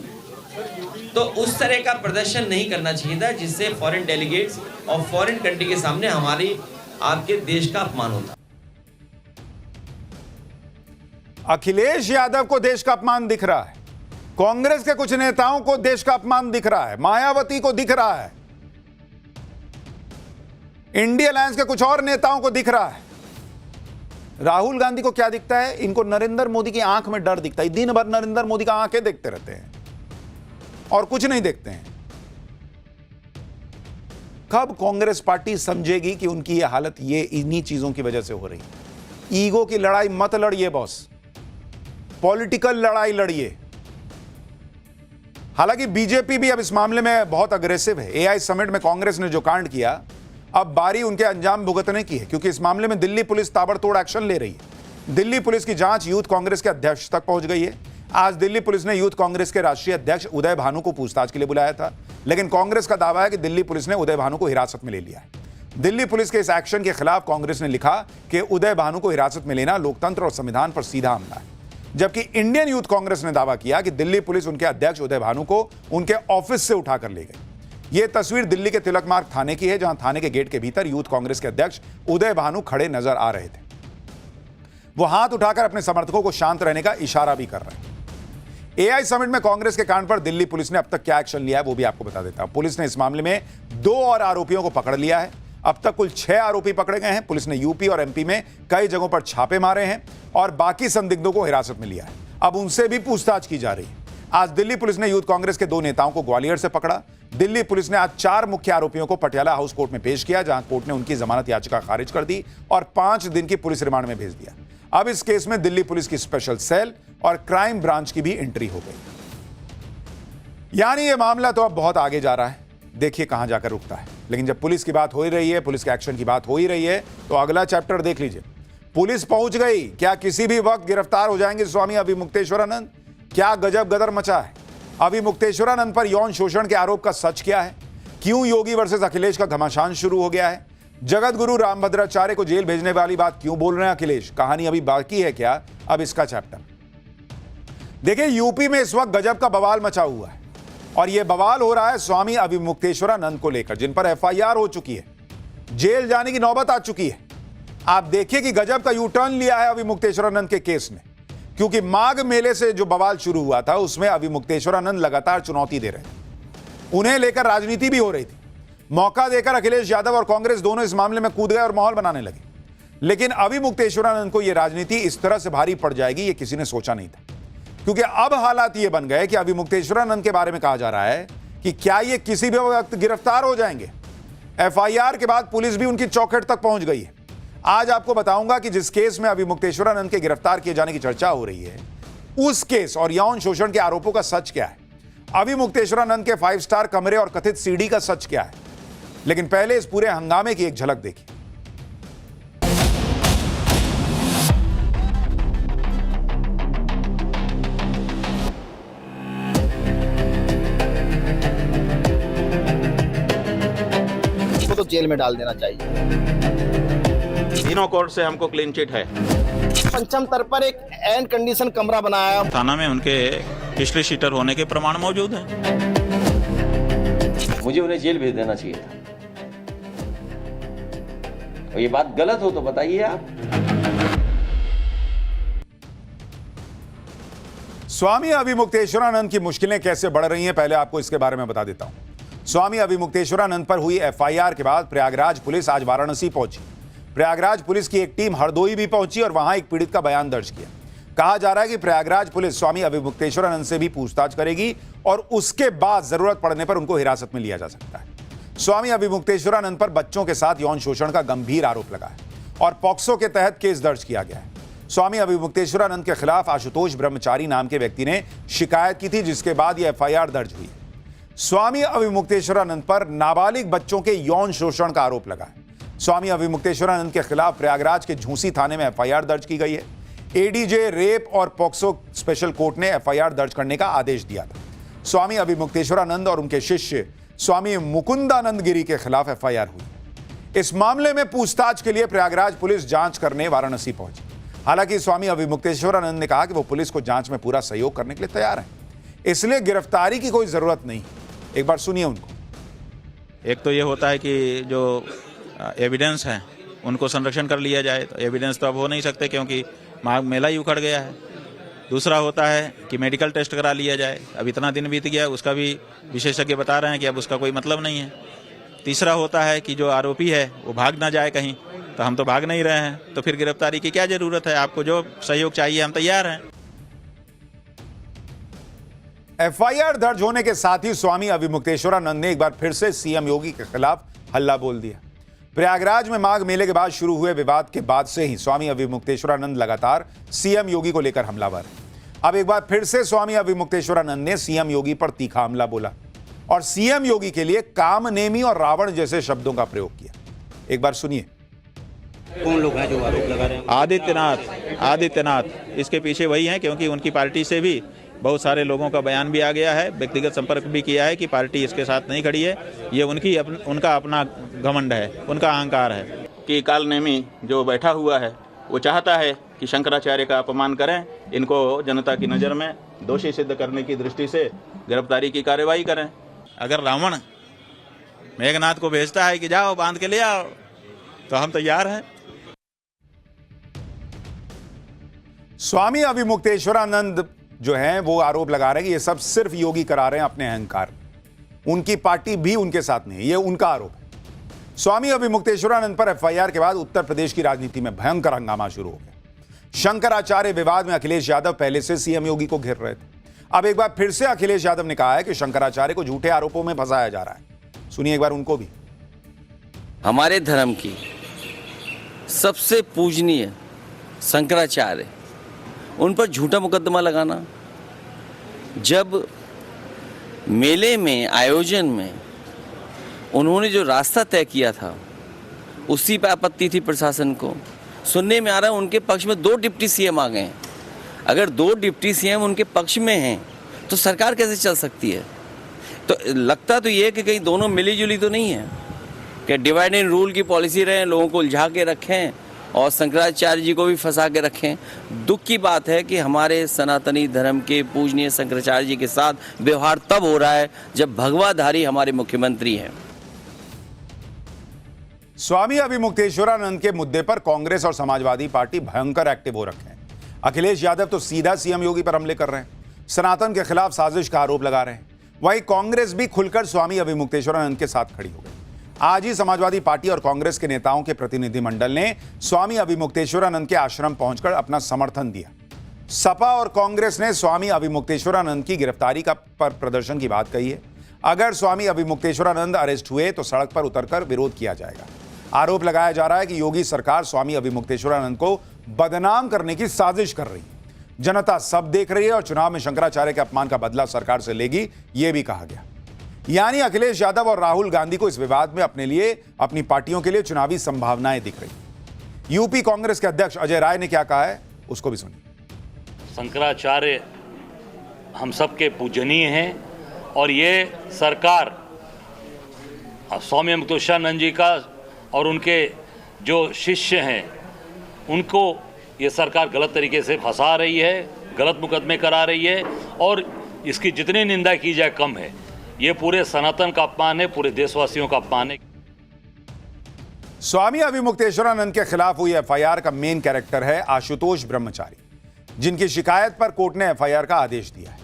तो उस तरह का प्रदर्शन नहीं करना चाहिए था जिससे फॉरेन डेलीगेट्स और फॉरेन कंट्री के सामने हमारी आपके देश का अपमान होता। अखिलेश यादव को देश का अपमान दिख रहा है, कांग्रेस के कुछ नेताओं को देश का अपमान दिख रहा है, मायावती को दिख रहा है, इंडिया अलायंस के कुछ और नेताओं को दिख रहा है। राहुल गांधी को क्या दिखता है? इनको नरेंद्र मोदी की आंख में डर दिखता है। दिन भर नरेंद्र मोदी का आंखें देखते रहते हैं और कुछ नहीं देखते हैं। कब कांग्रेस पार्टी समझेगी कि उनकी यह हालत ये इन्हीं चीजों की वजह से हो रही है? ईगो की लड़ाई मत लड़िए बॉस, पॉलिटिकल लड़ाई लड़िए। हालांकि बीजेपी भी अब इस मामले में बहुत अग्रेसिव है। एआई समिट में कांग्रेस ने जो कांड किया, अब बारी उनके अंजाम भुगतने की है, क्योंकि इस मामले में दिल्ली पुलिस ताबड़तोड़ एक्शन ले रही है। दिल्ली पुलिस की जांच यूथ कांग्रेस के अध्यक्ष तक पहुंच गई है। आज दिल्ली पुलिस ने यूथ कांग्रेस के राष्ट्रीय अध्यक्ष उदय भानु को पूछताछ के लिए बुलाया था, लेकिन कांग्रेस का दावा है कि दिल्ली पुलिस ने उदय भानु को हिरासत में ले लिया है। दिल्ली पुलिस के इस एक्शन के खिलाफ कांग्रेस ने लिखा कि उदय भानु को हिरासत में लेना लोकतंत्र और संविधान पर सीधा हमला है। जबकि इंडियन यूथ कांग्रेस ने दावा किया कि दिल्ली पुलिस उनके अध्यक्ष उदय भानु को उनके ऑफिस से उठाकर ले गई। यह तस्वीर दिल्ली के तिलक मार्ग थाने की है, जहां थाने के गेट के भीतर यूथ कांग्रेस के अध्यक्ष उदय भानु खड़े नजर आ रहे थे। वो हाथ उठाकर अपने समर्थकों को शांत रहने का इशारा भी कर रहे हैं। एआई समिट में कांग्रेस के कांड पर दिल्ली पुलिस ने अब तक क्या एक्शन लिया है वो भी आपको बता देता हूं। पुलिस ने इस मामले में 2 और आरोपियों को पकड़ लिया है। अब तक कुल 6 आरोपी पकड़े गए हैं। पुलिस ने यूपी और एमपी में कई जगहों पर छापे मारे हैं और बाकी संदिग्धों को हिरासत में लिया है। अब उनसे भी पूछताछ की जा रही है। आज दिल्ली पुलिस ने यूथ कांग्रेस के 2 नेताओं को ग्वालियर से पकड़ा। दिल्ली पुलिस ने आज 4 मुख्य आरोपियों को पटियाला हाउस कोर्ट में पेश किया, जहां कोर्ट ने उनकी जमानत याचिका खारिज कर दी और 5 दिन की पुलिस रिमांड में भेज दिया। अब इस केस में दिल्ली पुलिस की स्पेशल सेल और क्राइम ब्रांच की भी एंट्री हो गई। यानी यह मामला तो अब बहुत आगे जा रहा है, देखिए कहां जाकर रुकता है। लेकिन जब पुलिस की बात हो ही रही है, पुलिस के एक्शन की बात हो ही रही है, तो अगला चैप्टर देख लीजिए। पुलिस पहुंच गई, क्या किसी भी वक्त गिरफ्तार हो जाएंगे स्वामी अभिमुक्तेश्वरानंद? क्या गजब गदर मचा है। अभिमुक्तेश्वरानंद पर यौन शोषण के आरोप का सच क्या है? क्यों योगी वर्सेस अखिलेश का घमासान शुरू हो गया है? जगत गुरु रामभद्राचार्य को जेल भेजने वाली बात क्यों बोल रहे हैं अखिलेश? कहानी अभी बाकी है क्या? अब इसका चैप्टर देखिए। यूपी में इस वक्त गजब का बवाल मचा हुआ है और यह बवाल हो रहा है स्वामी अभिमुक्तेश्वरानंद को लेकर, जिन पर एफआईआर हो चुकी है, जेल जाने की नौबत आ चुकी है। आप देखिए कि गजब का यू टर्न लिया है अभिमुक्तेश्वरानंद के केस ने, क्योंकि माघ मेले से जो बवाल शुरू हुआ था उसमें अभिमुक्तेश्वरानंद लगातार चुनौती दे रहे थे। उन्हें लेकर राजनीति भी हो रही थी। मौका देकर अखिलेश यादव और कांग्रेस दोनों इस मामले में कूद गए और माहौल बनाने लगे। लेकिन अभिमुक्तेश्वरानंद को यह राजनीति इस तरह से भारी पड़ जाएगी, यह किसी ने सोचा नहीं था, क्योंकि अब हालात ये बन गए कि अभिमुक्तेश्वरानंद के बारे में कहा जा रहा है कि क्या ये किसी भी वक्त गिरफ्तार हो जाएंगे। एफआईआर के बाद पुलिस भी उनकी चौखट तक पहुंच गई है। आज आपको बताऊंगा कि जिस केस में अभिमुक्तेश्वरानंद के गिरफ्तार किए जाने की चर्चा हो रही है, उस केस और यौन शोषण के आरोपों का सच क्या है। अभिमुक्तेश्वरानंद के 5 स्टार कमरे और कथित सीडी का सच क्या है। लेकिन पहले इस पूरे हंगामे की एक झलक देखिए। तो जेल में डाल देना चाहिए। तीनों कोर्ट से हमको क्लीन चिट है। पंचम तर पर एक एंड कंडीशन कमरा बनाया। थाना में उनके हिस्ट्री शीटर होने के प्रमाण मौजूद हैं। मुझे उन्हें जेल भेज देना चाहिए था। और ये बात गलत हो तो बताइए आप। स्वामी अभिमुक्तेश्वरानंद की मुश्किलें कैसे बढ़ रही हैं, पहले आपको इसके बारे में बता देता हूं। स्वामी अभिमुक्तेश्वरानंद पर हुई एफआईआर के बाद प्रयागराज पुलिस आज वाराणसी पहुंची। प्रयागराज पुलिस की एक टीम हरदोई भी पहुंची और वहां एक पीड़ित का बयान दर्ज किया। कहा जा रहा है कि प्रयागराज पुलिस स्वामी अभिमुक्तेश्वरानंद से भी पूछताछ करेगी और उसके बाद जरूरत पड़ने पर उनको हिरासत में लिया जा सकता है। स्वामी अभिमुक्तेश्वरानंद पर बच्चों के साथ यौन शोषण का गंभीर आरोप लगा है और पॉक्सो के तहत केस दर्ज किया गया है। स्वामी अभिमुक्तेश्वरानंद के खिलाफ आशुतोष ब्रह्मचारी नाम के व्यक्ति ने शिकायत की थी, जिसके बाद यह एफआईआर दर्ज हुई। स्वामी अभिमुक्तेश्वरानंद पर नाबालिग बच्चों के यौन शोषण का आरोप लगा है। स्वामी अभिमुक्तेश्वरानंद के खिलाफ प्रयागराज के झूसी थाने में एफआईआर दर्ज की गई है। एडीजे रेप और पॉक्सो स्पेशल कोर्ट ने एफआईआर दर्ज करने का आदेश दिया था। स्वामी अभिमुक्तेश्वरानंद और उनके शिष्य स्वामी मुकुंदानंद गिरी के खिलाफ एफआईआर हुई। इस मामले में पूछताछ के लिए प्रयागराज पुलिस जांच करने वाराणसी पहुंची। हालांकि स्वामी अभिमुक्तेश्वरानंद ने कहा कि वो पुलिस को जांच में पूरा सहयोग करने के लिए तैयार है। इसलिए गिरफ्तारी की कोई जरूरत नहीं। एक बार सुनिए उनको। एक तो ये होता है कि जो एविडेंस है उनको संरक्षण कर लिया जाए, तो एविडेंस तो अब हो नहीं सकते क्योंकि माघ मेला ही उखड़ गया है। दूसरा होता है कि मेडिकल टेस्ट करा लिया जाए, अब इतना दिन बीत गया, उसका भी विशेषज्ञ बता रहे हैं कि अब उसका कोई मतलब नहीं है। तीसरा होता है कि जो आरोपी है वो भाग ना जाए कहीं, तो हम तो भाग नहीं रहे हैं, तो फिर गिरफ्तारी की क्या जरूरत है? आपको जो सहयोग चाहिए हम तैयार हैं। एफआईआर दर्ज होने के साथ ही स्वामी अविमुक्तेश्वरानंद ने एक बार फिर से सीएम योगी के खिलाफ हल्ला बोल दिया। प्रयागराज में माघ मेले के बाद शुरू हुए विवाद के बाद से ही स्वामी अविमुक्तेश्वरानंद लगातार सीएम योगी को लेकर हमलावर है। अब एक बार फिर से स्वामी अविमुक्तेश्वरानंद ने सीएम योगी पर तीखा हमला बोला और सीएम योगी के लिए कामनेमी और रावण जैसे शब्दों का प्रयोग किया। एक बार सुनिए। कौन लोग हैं जो आरोप लगा रहे हैं? आदित्यनाथ इसके पीछे वही हैं, क्योंकि उनकी पार्टी से भी बहुत सारे लोगों का बयान भी आ गया है, व्यक्तिगत संपर्क भी किया है कि पार्टी इसके साथ नहीं खड़ी है। ये उनका अपना घमंड है, उनका अहंकार है कि कालनेमी जो बैठा हुआ है वो चाहता है कि शंकराचार्य का अपमान करें, इनको जनता की नज़र में दोषी सिद्ध करने की दृष्टि से गिरफ्तारी की कार्रवाई करें। अगर रावण मेघनाथ को भेजता है कि जाओ बांध के ले आओ, तो हम तैयार हैं। स्वामी अविमुक्तेश्वरानंद जो है वो आरोप लगा रहे हैं कि ये सब सिर्फ योगी करा रहे हैं अपने अहंकार, उनकी पार्टी भी उनके साथ नहीं है, ये उनका आरोप है। स्वामी अविमुक्तेश्वरानंद पर एफआईआर के बाद उत्तर प्रदेश की राजनीति में भयंकर हंगामा शुरू हो गया। शंकराचार्य विवाद में अखिलेश यादव पहले से सीएम योगी को घेर रहे थे। अब एक बार फिर से अखिलेश यादव ने कहा है कि शंकराचार्य को झूठे आरोपों में फंसाया जा रहा है। सुनिए एक बार उनको भी। हमारे धर्म की सबसे पूजनीय शंकराचार्य, उन पर झूठा मुकदमा लगाना, जब मेले में आयोजन में उन्होंने जो रास्ता तय किया था उसी पर आपत्ति थी प्रशासन को। सुनने में आ रहा है उनके पक्ष में 2 डिप्टी सीएम आ गए हैं। अगर 2 डिप्टी सीएम उनके पक्ष में हैं तो सरकार कैसे चल सकती है? तो लगता तो ये कि कहीं दोनों मिली जुली तो नहीं है, कि डिवाइड एंड रूल की पॉलिसी रहे, लोगों को उलझा के रखें और शंकराचार्य जी को भी फंसा के रखें। दुख की बात है कि हमारे सनातनी धर्म के पूजनीय शंकराचार्य जी के साथ व्यवहार तब हो रहा है जब भगवाधारी हमारे मुख्यमंत्री हैं। स्वामी अविमुक्तेश्वरानंद के मुद्दे पर कांग्रेस और समाजवादी पार्टी भयंकर एक्टिव हो रखे हैं। अखिलेश यादव तो सीधा सीएम योगी पर हमले कर रहे हैं, सनातन के खिलाफ साजिश का आरोप लगा रहे हैं। वहीं कांग्रेस भी खुलकर स्वामी अविमुक्तेश्वरानंद के साथ खड़ी हो गई। आज ही समाजवादी पार्टी और कांग्रेस के नेताओं के प्रतिनिधिमंडल ने स्वामी अविमुक्तेश्वरानंद के आश्रम पहुंचकर अपना समर्थन दिया। सपा और कांग्रेस ने स्वामी अविमुक्तेश्वरानंद की गिरफ्तारी पर प्रदर्शन की बात कही है। अगर स्वामी अविमुक्तेश्वरानंद अरेस्ट हुए तो सड़क पर उतरकर विरोध किया जाएगा। आरोप लगाया जा रहा है कि योगी सरकार स्वामी अविमुक्तेश्वरानंद को बदनाम करने की साजिश कर रही है। जनता सब देख रही है और चुनाव में शंकराचार्य के अपमान का बदला सरकार से लेगी, यह भी कहा गया। यानी अखिलेश यादव और राहुल गांधी को इस विवाद में अपने लिए, अपनी पार्टियों के लिए चुनावी संभावनाएं दिख रही। यूपी कांग्रेस के अध्यक्ष अजय राय ने क्या कहा है, उसको भी सुनिए। शंकराचार्य हम सबके पूजनीय हैं और ये सरकार स्वामी अविमुक्तेश्वरानंद जी का और उनके जो शिष्य हैं उनको ये सरकार गलत तरीके से फंसा रही है, गलत मुकदमे करा रही है और इसकी जितनी निंदा की जाए कम है। ये पूरे सनातन का अपमान है, पूरे देशवासियों का अपमान है। स्वामी अविमुक्तेश्वरानंद के खिलाफ हुई एफआईआर का मेन कैरेक्टर है आशुतोष ब्रह्मचारी, जिनकी शिकायत पर कोर्ट ने एफआईआर का आदेश दिया है।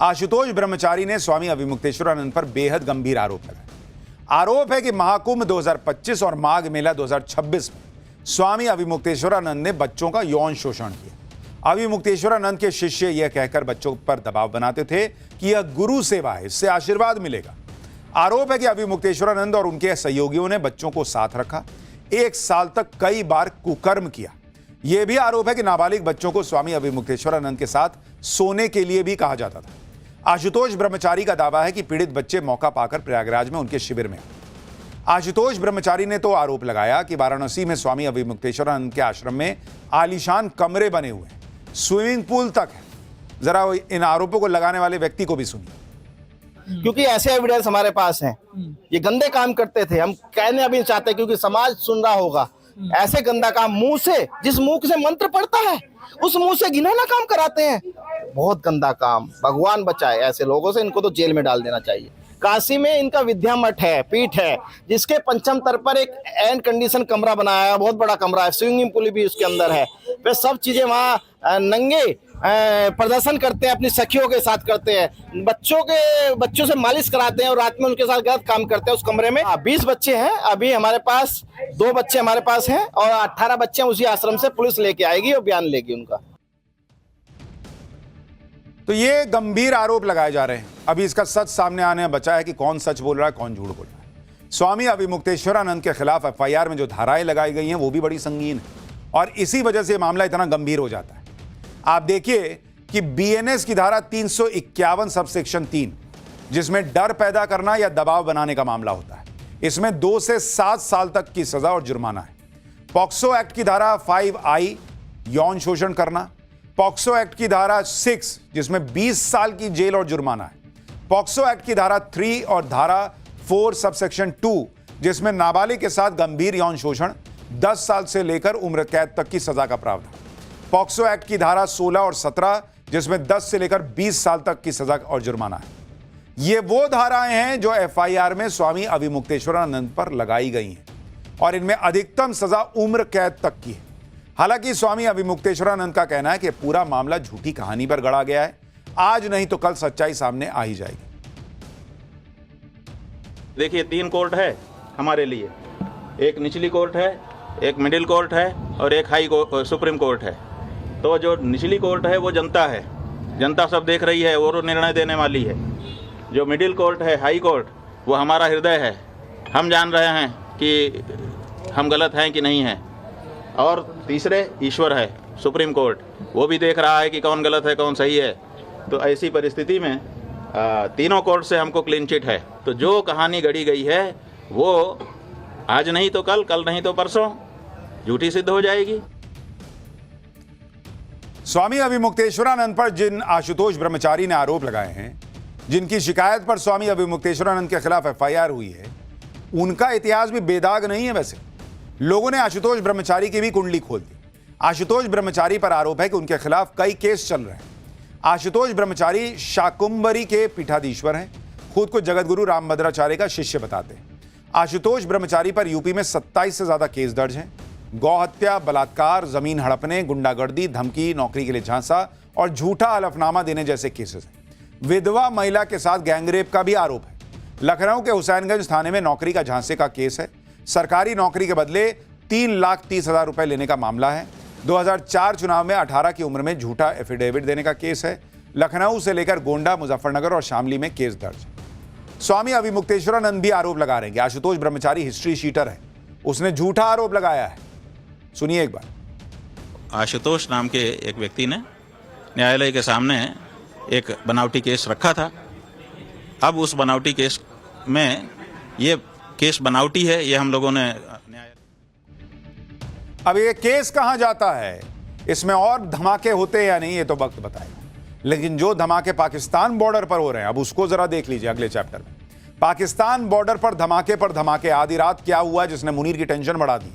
आशुतोष ब्रह्मचारी ने स्वामी अविमुक्तेश्वरानंद पर बेहद गंभीर आरोप लगाए। आरोप है कि महाकुंभ 2025 और माघ मेला 2026 में स्वामी अविमुक्तेश्वरानंद ने बच्चों का यौन शोषण किया। अविमुक्तेश्वरानंद के शिष्य यह कहकर बच्चों पर दबाव बनाते थे कि यह गुरु सेवा है, इससे आशीर्वाद मिलेगा। आरोप है कि अविमुक्तेश्वरानंद और उनके सहयोगियों ने बच्चों को साथ रखा, 1 साल तक कई बार कुकर्म किया। यह भी आरोप है कि नाबालिग बच्चों को स्वामी अविमुक्तेश्वरानंद के साथ सोने के लिए भी कहा जाता था। आशुतोष ब्रह्मचारी का दावा है कि पीड़ित बच्चे मौका पाकर प्रयागराज में उनके शिविर में आए। आशुतोष ब्रह्मचारी ने तो आरोप लगाया कि वाराणसी में स्वामी अविमुक्तेश्वरानंद के आश्रम में आलीशान कमरे बने हुए हैं, स्विमिंग पूल तक है। जरा इन आरोपों को लगाने वाले व्यक्ति को भी सुनिए। क्योंकि ऐसे एविडेंस हमारे पास हैं, ये गंदे काम करते थे, हम कहने अभी चाहते क्योंकि समाज सुन रहा होगा। ऐसे गंदा काम मुंह से, जिस मुंह से मंत्र पढ़ता है उस मुंह से घिनौना काम कराते हैं। बहुत गंदा काम, भगवान बचाए ऐसे लोगों से, इनको तो जेल में डाल देना चाहिए। काशी में इनका विद्या मठ है, पीठ है, जिसके पंचम तर पर एक एयर कंडीशन कमरा बनाया है, बहुत बड़ा कमरा है, स्विमिंग पूल भी उसके अंदर है। वे सब चीजें वहाँ नंगे प्रदर्शन करते हैं, अपनी सखियों के साथ करते हैं, बच्चों से मालिश कराते हैं और रात में उनके साथ गलत काम करते हैं उस कमरे में। 20 बच्चे हैं अभी हमारे पास, 2 बच्चे हमारे पास हैं और 18 बच्चे उसी आश्रम से पुलिस लेके आएगी और बयान लेगी उनका। तो ये गंभीर आरोप लगाए जा रहे हैं। अभी इसका सच सामने आने में बचा है कि कौन सच बोल रहा है, कौन झूठ बोल रहा है। स्वामी अविमुक्तेश्वरानंद के खिलाफ FIR में जो धाराएं लगाई गई हैं वो भी बड़ी संगीन है और इसी वजह से मामला इतना गंभीर हो जाता है। आप देखिए कि BNS की धारा 351 सबसेक्शन 3, जिसमें डर पैदा करना या दबाव बनाने का मामला होता है, इसमें 2 से 7 साल तक की सजा और जुर्माना है। पॉक्सो एक्ट की धारा 5I, यौन शोषण करना। पॉक्सो एक्ट की धारा 6, जिसमें 20 साल की जेल और जुर्माना है। पॉक्सो एक्ट की धारा 3 और धारा 4 सबसेक्शन 2, जिसमें नाबालिग के साथ गंभीर यौन शोषण, 10 साल से लेकर उम्र कैद तक की सजा का प्रावधान। पॉक्सो एक्ट की धारा 16 और 17, जिसमें 10 से लेकर 20 साल तक की सजा और जुर्माना है। ये वो धाराएं हैं जो FIR में स्वामी अविमुक्तेश्वरानंद पर लगाई गई हैं और इनमें अधिकतम सजा उम्र कैद तक की है। हालांकि स्वामी अविमुक्तेश्वरानंद का कहना है कि पूरा मामला झूठी कहानी पर गढ़ा गया है, आज नहीं तो कल सच्चाई सामने आ ही जाएगी। देखिए 3 कोर्ट है हमारे लिए, एक निचली कोर्ट है, एक मिडिल कोर्ट है और एक सुप्रीम कोर्ट है। तो जो निचली कोर्ट है वो जनता है, जनता सब देख रही है और निर्णय देने वाली है। जो मिडिल कोर्ट है, हाई कोर्ट, वो हमारा हृदय है, हम जान रहे हैं कि हम गलत हैं कि नहीं हैं। और तीसरे ईश्वर है, सुप्रीम कोर्ट, वो भी देख रहा है कि कौन गलत है कौन सही है। तो ऐसी परिस्थिति में तीनों कोर्ट से हमको क्लीन चिट है। तो जो कहानी गढ़ी गई है वो आज नहीं तो कल, कल नहीं तो परसों झूठी सिद्ध हो जाएगी। स्वामी अविमुक्तेश्वरानंद पर जिन आशुतोष ब्रह्मचारी ने आरोप लगाए हैं, जिनकी शिकायत पर स्वामी अविमुक्तेश्वरानंद के खिलाफ FIR हुई है, उनका इतिहास भी बेदाग नहीं है। वैसे लोगों ने आशुतोष ब्रह्मचारी की भी कुंडली खोल दी। आशुतोष ब्रह्मचारी पर आरोप है कि उनके खिलाफ कई केस चल रहे हैं। आशुतोष ब्रह्मचारी शाकुंभरी के पीठाधीश्वर हैं, खुद को जगतगुरु रामभद्राचार्य का शिष्य बताते हैं। आशुतोष ब्रह्मचारी पर यूपी में 27 से ज्यादा केस दर्ज हैं। गौ हत्या, बलात्कार, जमीन हड़पने, गुंडागर्दी, धमकी, नौकरी के लिए झांसा और झूठा हलफनामा देने जैसे केसेस हैं। विधवा महिला के साथ गैंगरेप का भी आरोप है। लखनऊ के हुसैनगंज थाने में नौकरी का झांसे का केस है। सरकारी नौकरी के बदले 3,30,000 रुपए लेने का मामला है। 2004 चुनाव में 18 की उम्र में झूठा एफिडेविट देने का केस है। लखनऊ से लेकर गोंडा, मुजफ्फरनगर और शामली में केस दर्ज है। स्वामी अविमुक्तेश्वरानंद भी आरोप लगा रहे हैं कि आशुतोष ब्रह्मचारी हिस्ट्री शीटर है, उसने झूठा आरोप लगाया है। सुनिए एक बार। आशुतोष नाम के एक व्यक्ति ने न्यायालय के सामने एक बनावटी केस रखा था। अब उस बनावटी केस में ये केस बनावटी है, ये हम लोगों ने अब ये केस कहां जाता है, इसमें और धमाके होते हैं या नहीं, ये तो वक्त बताएगा। लेकिन जो धमाके पाकिस्तान बॉर्डर पर हो रहे हैं, अब उसको जरा देख लीजिए अगले चैप्टर में। पाकिस्तान बॉर्डर पर धमाके आधी रात क्या हुआ जिसने मुनीर की टेंशन बढ़ा दी।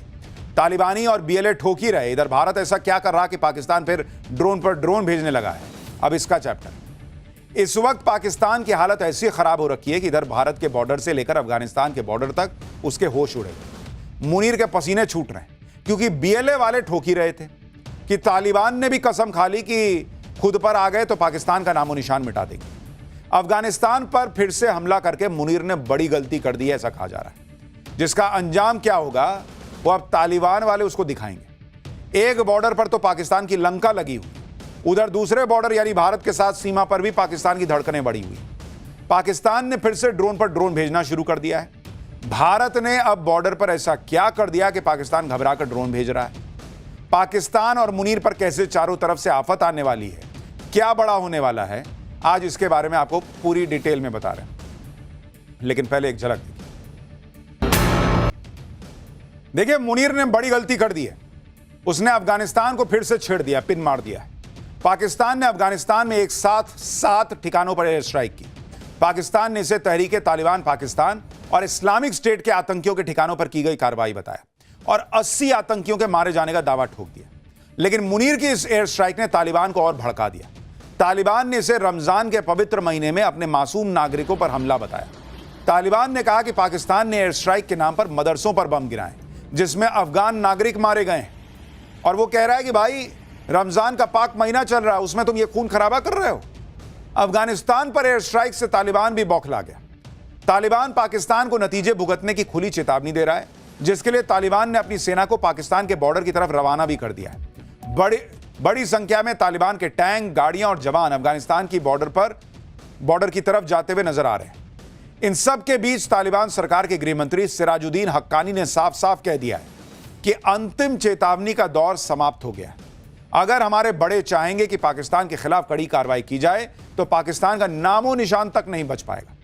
तालिबानी और BLA ठोक ही रहे, इधर भारत ऐसा क्या कर रहा कि पाकिस्तान फिर ड्रोन पर ड्रोन भेजने लगा है। अब इसका चैप्टर। इस वक्त पाकिस्तान की हालत ऐसी खराब हो रखी है कि इधर भारत के बॉर्डर से लेकर अफगानिस्तान के बॉर्डर तक उसके होश उड़े गए। मुनीर के पसीने छूट रहे हैं क्योंकि BLA वाले ठोक ही रहे थे कि तालिबान ने भी कसम खा ली कि खुद पर आ गए तो पाकिस्तान का नामो निशान मिटा देंगे। अफगानिस्तान पर फिर से हमला करके मुनीर ने बड़ी गलती कर दी है, ऐसा कहा जा रहा है। जिसका अंजाम क्या होगा वो अब तालिबान वाले उसको दिखाएंगे। एक बॉर्डर पर तो पाकिस्तान की लंका लगी हुई, उधर दूसरे बॉर्डर यानी भारत के साथ सीमा पर भी पाकिस्तान की धड़कनें बढ़ी हुई। पाकिस्तान ने फिर से ड्रोन पर ड्रोन भेजना शुरू कर दिया है। भारत ने अब बॉर्डर पर ऐसा क्या कर दिया कि पाकिस्तान घबराकर ड्रोन भेज रहा है। पाकिस्तान और मुनीर पर कैसे चारों तरफ से आफत आने वाली है, क्या बड़ा होने वाला है, आज इसके बारे में आपको पूरी डिटेल में बता रहे हैं। लेकिन पहले एक झलक देखिए। मुनीर ने बड़ी गलती कर दी है, उसने अफगानिस्तान को फिर से छेड़ दिया, पिन मार दिया है। पाकिस्तान ने अफगानिस्तान में एक साथ 7 ठिकानों पर एयर स्ट्राइक की। पाकिस्तान ने इसे तहरीके तालिबान पाकिस्तान और इस्लामिक स्टेट के आतंकियों के ठिकानों पर की गई कार्रवाई बताया और 80 आतंकियों के मारे जाने का दावा ठोक दिया। लेकिन मुनीर की इस एयर स्ट्राइक ने तालिबान को और भड़का दिया। तालिबान ने इसे रमजान के पवित्र महीने में अपने मासूम नागरिकों पर हमला बताया। तालिबान ने कहा कि पाकिस्तान ने एयर स्ट्राइक के नाम पर मदरसों पर बम गिराए जिसमें अफगान नागरिक मारे गए। और वो कह रहा है कि भाई रमजान का पाक महीना चल रहा है, उसमें तुम ये खून खराबा कर रहे हो। अफगानिस्तान पर एयर स्ट्राइक से तालिबान भी बौखला गया। तालिबान पाकिस्तान को नतीजे भुगतने की खुली चेतावनी दे रहा है, जिसके लिए तालिबान ने अपनी सेना को पाकिस्तान के बॉर्डर की तरफ रवाना भी कर दिया है। बड़ी संख्या में तालिबान के टैंक, गाड़ियां और जवान अफगानिस्तान की बॉर्डर की तरफ जाते हुए नजर आ रहे हैं। इन सब के बीच तालिबान सरकार के गृहमंत्री सिराजुद्दीन हक्कानी ने साफ साफ कह दिया है कि अंतिम चेतावनी का दौर समाप्त हो गया है। अगर हमारे बड़े चाहेंगे कि पाकिस्तान के खिलाफ कड़ी कार्रवाई की जाए तो पाकिस्तान का नामो निशान तक नहीं बच पाएगा।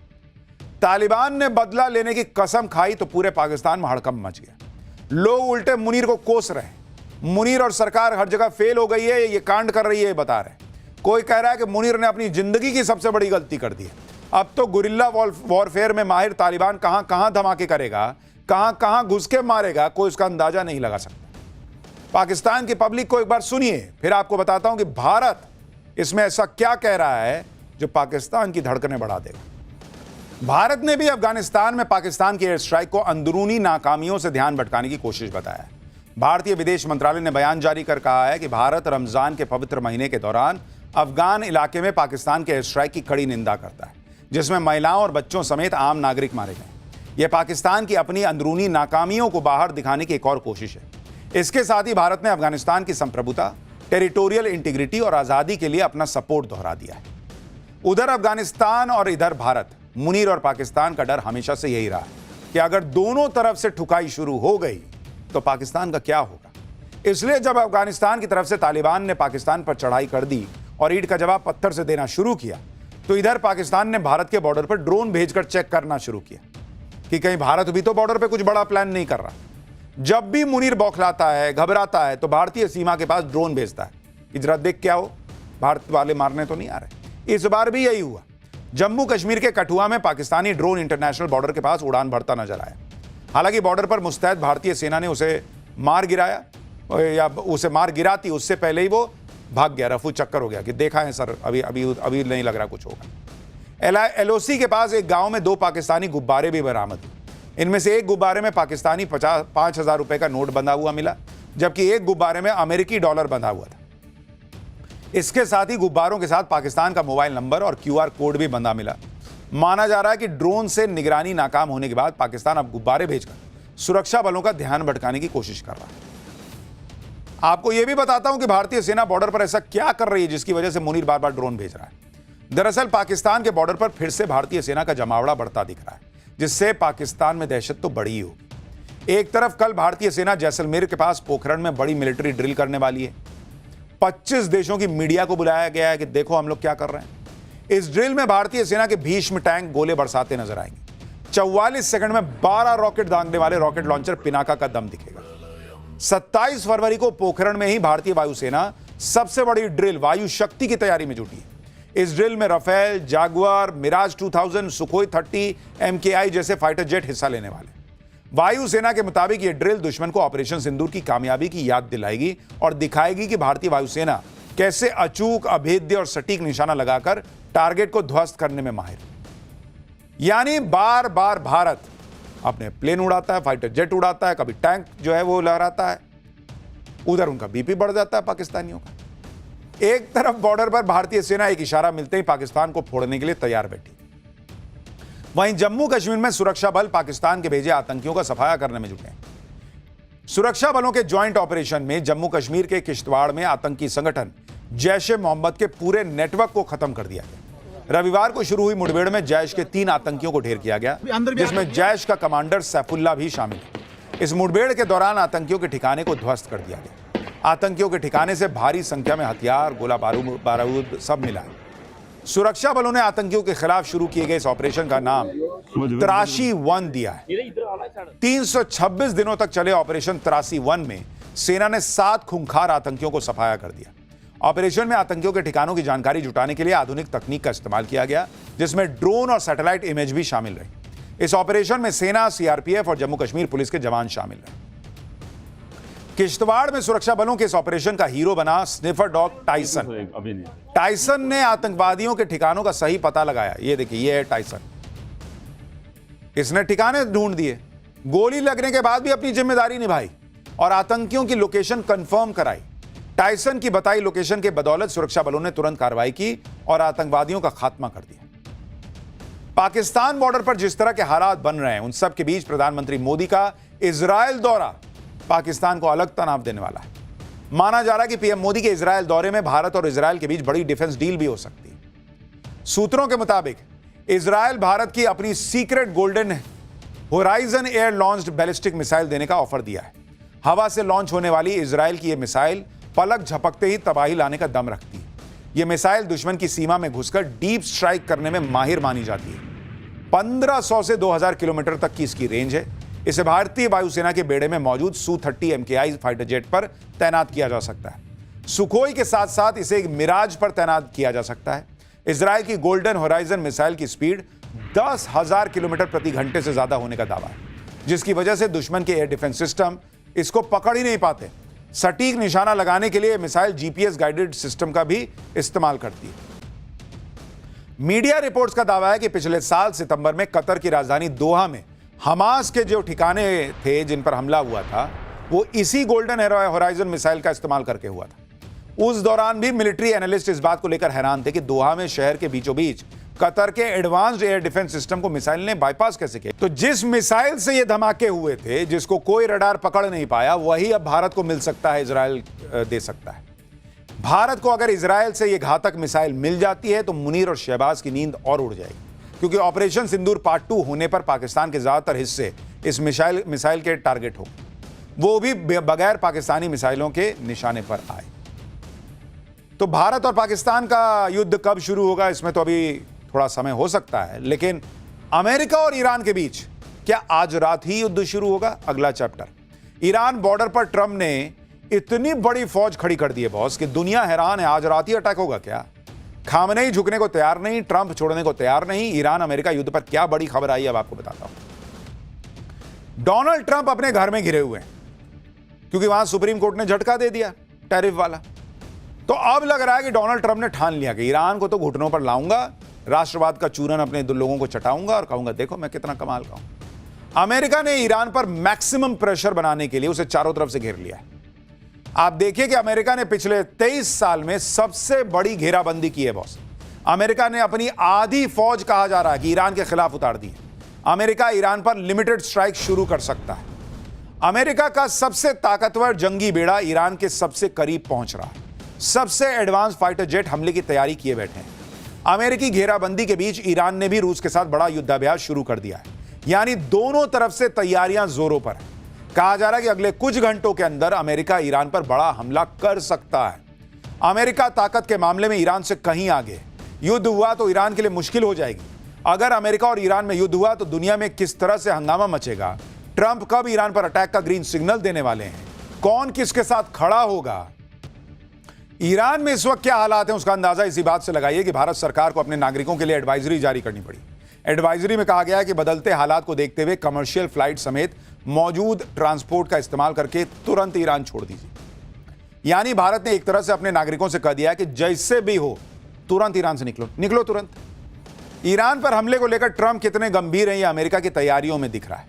तालिबान ने बदला लेने की कसम खाई तो पूरे पाकिस्तान में हड़कंप मच गया। लोग उल्टे मुनीर को कोस रहे हैं। मुनीर और सरकार हर जगह फेल हो गई है, ये कांड कर रही है, ये बता रहे हैं। कोई कह रहा है कि मुनीर ने अपनी जिंदगी की सबसे बड़ी गलती कर दी है। अब तो गुरिल्ला वॉरफेयर में माहिर तालिबान कहां कहां धमाके करेगा, कहां कहां घुस के मारेगा, कोई उसका अंदाजा नहीं लगा सकता। पाकिस्तान की पब्लिक को एक बार सुनिए, फिर आपको बताता हूं कि भारत इसमें ऐसा क्या कह रहा है जो पाकिस्तान की धड़कनें बढ़ा देगा। भारत ने भी अफगानिस्तान में पाकिस्तान की एयर स्ट्राइक को अंदरूनी नाकामियों से ध्यान भटकाने की कोशिश बताया। भारतीय विदेश मंत्रालय ने बयान जारी कर कहा है कि भारत रमजान के पवित्र महीने के दौरान अफगान इलाके में पाकिस्तान के एयर स्ट्राइक की कड़ी निंदा करता है, जिसमें महिलाओं और बच्चों समेत आम नागरिक मारे गए। यह पाकिस्तान की अपनी अंदरूनी नाकामियों को बाहर दिखाने की एक और कोशिश है। इसके साथ ही भारत ने अफगानिस्तान की संप्रभुता, टेरिटोरियल इंटीग्रिटी और आज़ादी के लिए अपना सपोर्ट दोहरा दिया है। उधर अफगानिस्तान और इधर भारत, मुनीर और पाकिस्तान का डर हमेशा से यही रहा है कि अगर दोनों तरफ से ठुकाई शुरू हो गई तो पाकिस्तान का क्या होगा। इसलिए जब अफगानिस्तान की तरफ से तालिबान ने पाकिस्तान पर चढ़ाई कर दी और ईंट का जवाब पत्थर से देना शुरू किया, तो इधर पाकिस्तान ने भारत के बॉर्डर पर ड्रोन भेजकर चेक करना शुरू किया कि कहीं भारत भी तो बॉर्डर पर कुछ बड़ा प्लान नहीं कर रहा। जब भी मुनीर बौखलाता है, घबराता है, तो भारतीय सीमा के पास ड्रोन भेजता है कि जरा देख क्या हो, भारत वाले मारने तो नहीं आ रहे। इस बार भी यही हुआ। जम्मू कश्मीर के कठुआ में पाकिस्तानी ड्रोन इंटरनेशनल बॉर्डर के पास उड़ान भरता नजर आया। हालांकि बॉर्डर पर मुस्तैद भारतीय सेना ने उसे मार गिराया या उसे मार गिराती उससे पहले ही वो भाग गया, रफू चक्कर हो गया कि देखा है सर, अभी नहीं लग रहा कुछ होगा। एलओसी के पास एक गांव में 2 पाकिस्तानी गुब्बारे भी बरामद हुए। इनमें से एक गुब्बारे में पाकिस्तानी 5,000 रुपए का नोट बंधा हुआ मिला, जबकि एक गुब्बारे में अमेरिकी डॉलर बंधा हुआ था। इसके साथ ही गुब्बारों के साथ पाकिस्तान का मोबाइल नंबर और QR कोड भी बंधा मिला। माना जा रहा है कि ड्रोन से निगरानी नाकाम होने के बाद पाकिस्तान अब गुब्बारे भेजकर सुरक्षा बलों का ध्यान भटकाने की कोशिश कर रहा है। आपको यह भी बताता हूं कि भारतीय सेना बॉर्डर पर ऐसा क्या कर रही है जिसकी वजह से मुनीर बार बार ड्रोन भेज रहा है। दरअसल पाकिस्तान के बॉर्डर पर फिर से भारतीय सेना का जमावड़ा बढ़ता दिख रहा है, जिससे पाकिस्तान में दहशत तो बढ़ी होगी। एक तरफ कल भारतीय सेना जैसलमेर के पास पोखरण में बड़ी मिलिट्री ड्रिल करने वाली है। 25 देशों की मीडिया को बुलाया गया है कि देखो हम लोग क्या कर रहे हैं। इस ड्रिल में भारतीय सेना के भीष्म टैंक गोले बरसाते नजर आएंगे। 44 सेकंड में 12 रॉकेट दागने वाले रॉकेट लॉन्चर पिनाका का दम दिखेगा। 27 फरवरी को पोखरण में ही भारतीय वायुसेना सबसे बड़ी ड्रिल वायु शक्ति की तैयारी में जुटी है। इस ड्रिल में Rafale, Jaguar, Miraj 2000, Sukhoi 30, MKI जैसे फाइटर जेट हिस्सा लेने वाले। वायुसेना के मुताबिक यह ड्रिल दुश्मन को ऑपरेशन सिंदूर की कामयाबी की याद दिलाएगी और दिखाएगी कि भारतीय वायुसेना कैसे अचूक, अभेद्य और सटीक निशाना लगाकर टारगेट को ध्वस्त करने में माहिर। यानी बार बार भारत अपने प्लेन उड़ाता है, फाइटर जेट उड़ाता है, कभी टैंक जो है वो लहराता है, उधर उनका बीपी बढ़ जाता है पाकिस्तानियों का। एक तरफ बॉर्डर पर भारतीय सेना एक इशारा मिलते ही पाकिस्तान को फोड़ने के लिए तैयार बैठी। वहीं जम्मू कश्मीर में सुरक्षा बल पाकिस्तान के भेजे आतंकियों का सफाया करने में जुटे हैं। सुरक्षा बलों के ज्वाइंट ऑपरेशन में जम्मू कश्मीर के किश्तवाड़ में आतंकी संगठन जैश-ए-मोहम्मद के पूरे नेटवर्क को खत्म कर दिया गया। रविवार को शुरू हुई मुठभेड़ में जैश के 3 आतंकियों को ढेर किया गया, जिसमें जैश का कमांडर सैफुल्ला भी शामिल है। इस मुठभेड़ के दौरान आतंकियों के ठिकाने को ध्वस्त कर दिया गया। आतंकियों के ठिकाने से भारी संख्या में हथियार, गोला बारूद सब मिला है। सुरक्षा बलों ने आतंकियों के खिलाफ शुरू किए गए इस ऑपरेशन का नाम त्रासी 1 दिया है। 326 दिनों तक चले ऑपरेशन त्रासी 1 में सेना ने 7 खूंखार आतंकियों को सफाया कर दिया। ऑपरेशन में आतंकियों के ठिकानों की जानकारी जुटाने के लिए आधुनिक तकनीक का इस्तेमाल किया गया, जिसमें ड्रोन और सैटेलाइट इमेज भी शामिल रही। इस ऑपरेशन में सेना, CRPF और जम्मू कश्मीर पुलिस के जवान शामिल रहे। किश्तवाड़ में सुरक्षा बलों के इस ऑपरेशन का हीरो बना स्निफर डॉग टाइसन। टाइसन ने आतंकवादियों के ठिकानों का सही पता लगाया। ये देखिए, ये है टाइसन। इसने ठिकाने ढूंढ दिए, गोली लगने के बाद भी अपनी जिम्मेदारी निभाई और आतंकियों की लोकेशन कंफर्म कराई। टाइसन की बताई लोकेशन के बदौलत सुरक्षा बलों ने तुरंत कार्रवाई की और आतंकवादियों का खात्मा कर दिया। पाकिस्तान बॉर्डर पर जिस तरह के हालात बन रहे हैं, उन सब के बीच प्रधानमंत्री मोदी का इजरायल दौरा पाकिस्तान को अलग तनाव देने वाला है। माना जा रहा है कि पीएम मोदी के इजरायल दौरे में भारत और इजरायल के बीच बड़ी डिफेंस डील भी हो सकती है। सूत्रों के मुताबिक इजरायल भारत की अपनी secret golden horizon air launched ballistic missile देने का ऑफर दिया है। हवा से लॉन्च होने वाली इजरायल की यह मिसाइल पलक झपकते ही तबाही लाने का दम रखती है। यह मिसाइल दुश्मन की सीमा में घुसकर डीप स्ट्राइक करने में माहिर मानी जाती है। 1500 से 2000 किलोमीटर तक की इसकी रेंज है। इसे भारतीय वायुसेना के बेड़े में मौजूद Su-30 MKI फाइटर जेट पर तैनात किया जा सकता है। सुखोई के साथ साथ इसे एक मिराज पर तैनात किया जा सकता है। इजरायल की गोल्डन होराइजन मिसाइल की स्पीड 10,000 किलोमीटर प्रति घंटे से ज्यादा होने का दावा है, जिसकी वजह से दुश्मन के एयर डिफेंस सिस्टम इसको पकड़ ही नहीं पाते। सटीक निशाना लगाने के लिए मिसाइल जीपीएस गाइडेड सिस्टम का भी इस्तेमाल करती है। मीडिया रिपोर्ट्स का दावा है कि पिछले साल सितंबर में कतर की राजधानी दोहा में हमास के जो ठिकाने थे जिन पर हमला हुआ था, वो इसी गोल्डन होराइजन मिसाइल का इस्तेमाल करके हुआ था। उस दौरान भी मिलिट्री एनालिस्ट इस बात को लेकर हैरान थे कि दोहा में शहर के बीचों बीच कतर के एडवांस्ड एयर डिफेंस सिस्टम को मिसाइल ने बाईपास कैसे किया। तो जिस मिसाइल से ये धमाके हुए थे, जिसको कोई रडार पकड़ नहीं पाया, वही अब भारत को मिल सकता है, इजरायल दे सकता है। भारत को अगर इजरायल से ये घातक मिसाइल मिल जाती है तो मुनीर और शहबाज की नींद और उड़ जाएगी, क्योंकि ऑपरेशन सिंदूर पार्ट 2 होने पर पाकिस्तान के ज्यादातर हिस्से इस मिसाइल के टारगेट हो, वो भी बगैर पाकिस्तानी मिसाइलों के निशाने पर आए। तो भारत और पाकिस्तान का युद्ध कब शुरू होगा, इसमें तो अभी थोड़ा समय हो सकता है, लेकिन अमेरिका और ईरान के बीच क्या आज रात ही युद्ध शुरू होगा? अगला चैप्टर। ईरान बॉर्डर पर ट्रंप ने इतनी बड़ी फौज खड़ी कर दी है बॉस कि दुनिया हैरान है। आज रात ही अटैक होगा क्या? खामनेई झुकने को तैयार नहीं, ट्रंप छोड़ने को तैयार नहीं। ईरान अमेरिका युद्ध पर क्या बड़ी खबर आई, अब आपको बताता हूं। डोनाल्ड ट्रंप अपने घर में घिरे हुए हैं, क्योंकि वहां सुप्रीम कोर्ट ने झटका दे दिया टैरिफ वाला। तो अब लग रहा है कि डोनाल्ड ट्रंप ने ठान लिया कि ईरान को तो घुटनों पर लाऊंगा, राष्ट्रवाद का चूरन अपने लोगों को चटाऊंगा और कहूंगा देखो मैं कितना कमाल का हूं। अमेरिका ने ईरान पर मैक्सिमम प्रेशर बनाने के लिए उसे चारों तरफ से घेर लिया है। आप देखिए कि अमेरिका ने पिछले 23 साल में सबसे बड़ी घेराबंदी की है बॉस। अमेरिका ने अपनी आधी फौज, कहा जा रहा है कि ईरान के खिलाफ उतार दी है। अमेरिका ईरान पर लिमिटेड स्ट्राइक शुरू कर सकता है। अमेरिका का सबसे ताकतवर जंगी बेड़ा ईरान के सबसे करीब पहुंच रहा है। सबसे एडवांस फाइटर जेट हमले की तैयारी किए बैठे हैं। अमेरिकी घेराबंदी के बीच ईरान ने भी रूस के साथ बड़ा युद्धाभ्यास शुरू कर दिया है, यानी दोनों तरफ से तैयारियां जोरों पर है। कहा जा रहा है कि अगले कुछ घंटों के अंदर अमेरिका ईरान पर बड़ा हमला कर सकता है। अमेरिका ताकत के मामले में ईरान से कहीं आगे। युद्ध हुआ तो ईरान के लिए मुश्किल हो जाएगी। अगर अमेरिका और ईरान में युद्ध हुआ तो दुनिया में किस तरह से हंगामा मचेगा। ट्रंप कब ईरान पर अटैक का ग्रीन सिग्नल देने वाले हैं, कौन किसके साथ खड़ा होगा। ईरान में इस वक्त क्या हालात हैं, उसका अंदाजा इसी बात से लगाइए कि भारत सरकार को अपने नागरिकों के लिए एडवाइजरी जारी करनी पड़ी। एडवाइजरी में कहा गया है कि बदलते हालात को देखते हुए कमर्शियल फ्लाइट समेत मौजूद ट्रांसपोर्ट का इस्तेमाल करके तुरंत ईरान छोड़ दीजिए। यानी भारत ने एक तरह से अपने नागरिकों से कह दिया है कि जैसे भी हो तुरंत ईरान से निकलो तुरंत। ईरान पर हमले को लेकर ट्रंप कितने गंभीर हैं, यह अमेरिका की तैयारियों में दिख रहा है।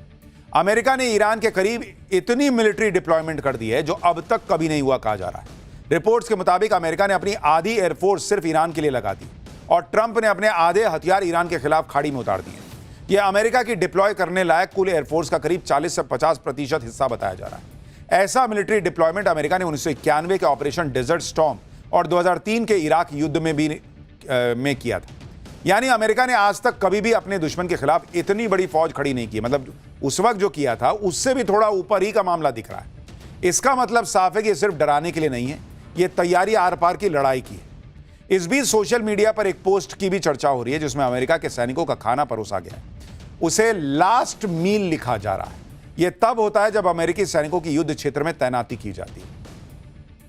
अमेरिका ने ईरान के करीब इतनी मिलिट्री डिप्लॉयमेंट कर दी है जो अब तक कभी नहीं हुआ, कहा जा रहा है। रिपोर्ट्स के मुताबिक अमेरिका ने अपनी आधी एयरफोर्स सिर्फ ईरान के लिए लगा दी और ट्रंप ने अपने आधे हथियार ईरान के खिलाफ खाड़ी में उतार दिए। यह अमेरिका की डिप्लॉय करने लायक कुल एयरफोर्स का करीब 40 से 50% हिस्सा बताया जा रहा है। ऐसा मिलिट्री डिप्लॉयमेंट अमेरिका ने 1991 के ऑपरेशन डेजर्ट स्टॉर्म और 2003 के इराक युद्ध में किया था। यानी अमेरिका ने आज तक कभी भी अपने दुश्मन के खिलाफ इतनी बड़ी फौज खड़ी नहीं की। मतलब उस वक्त जो किया था उससे भी थोड़ा ऊपर ही का मामला दिख रहा है। इसका मतलब साफ है कि यह सिर्फ डराने के लिए नहीं है, यह तैयारी आर पार की लड़ाई की है। इस बीच सोशल मीडिया पर एक पोस्ट की भी चर्चा हो रही है जिसमें अमेरिका के सैनिकों का खाना परोसा गया है। उसे लास्ट मील लिखा जा रहा है। यह तब होता है जब अमेरिकी सैनिकों की युद्ध क्षेत्र में तैनाती की जाती है।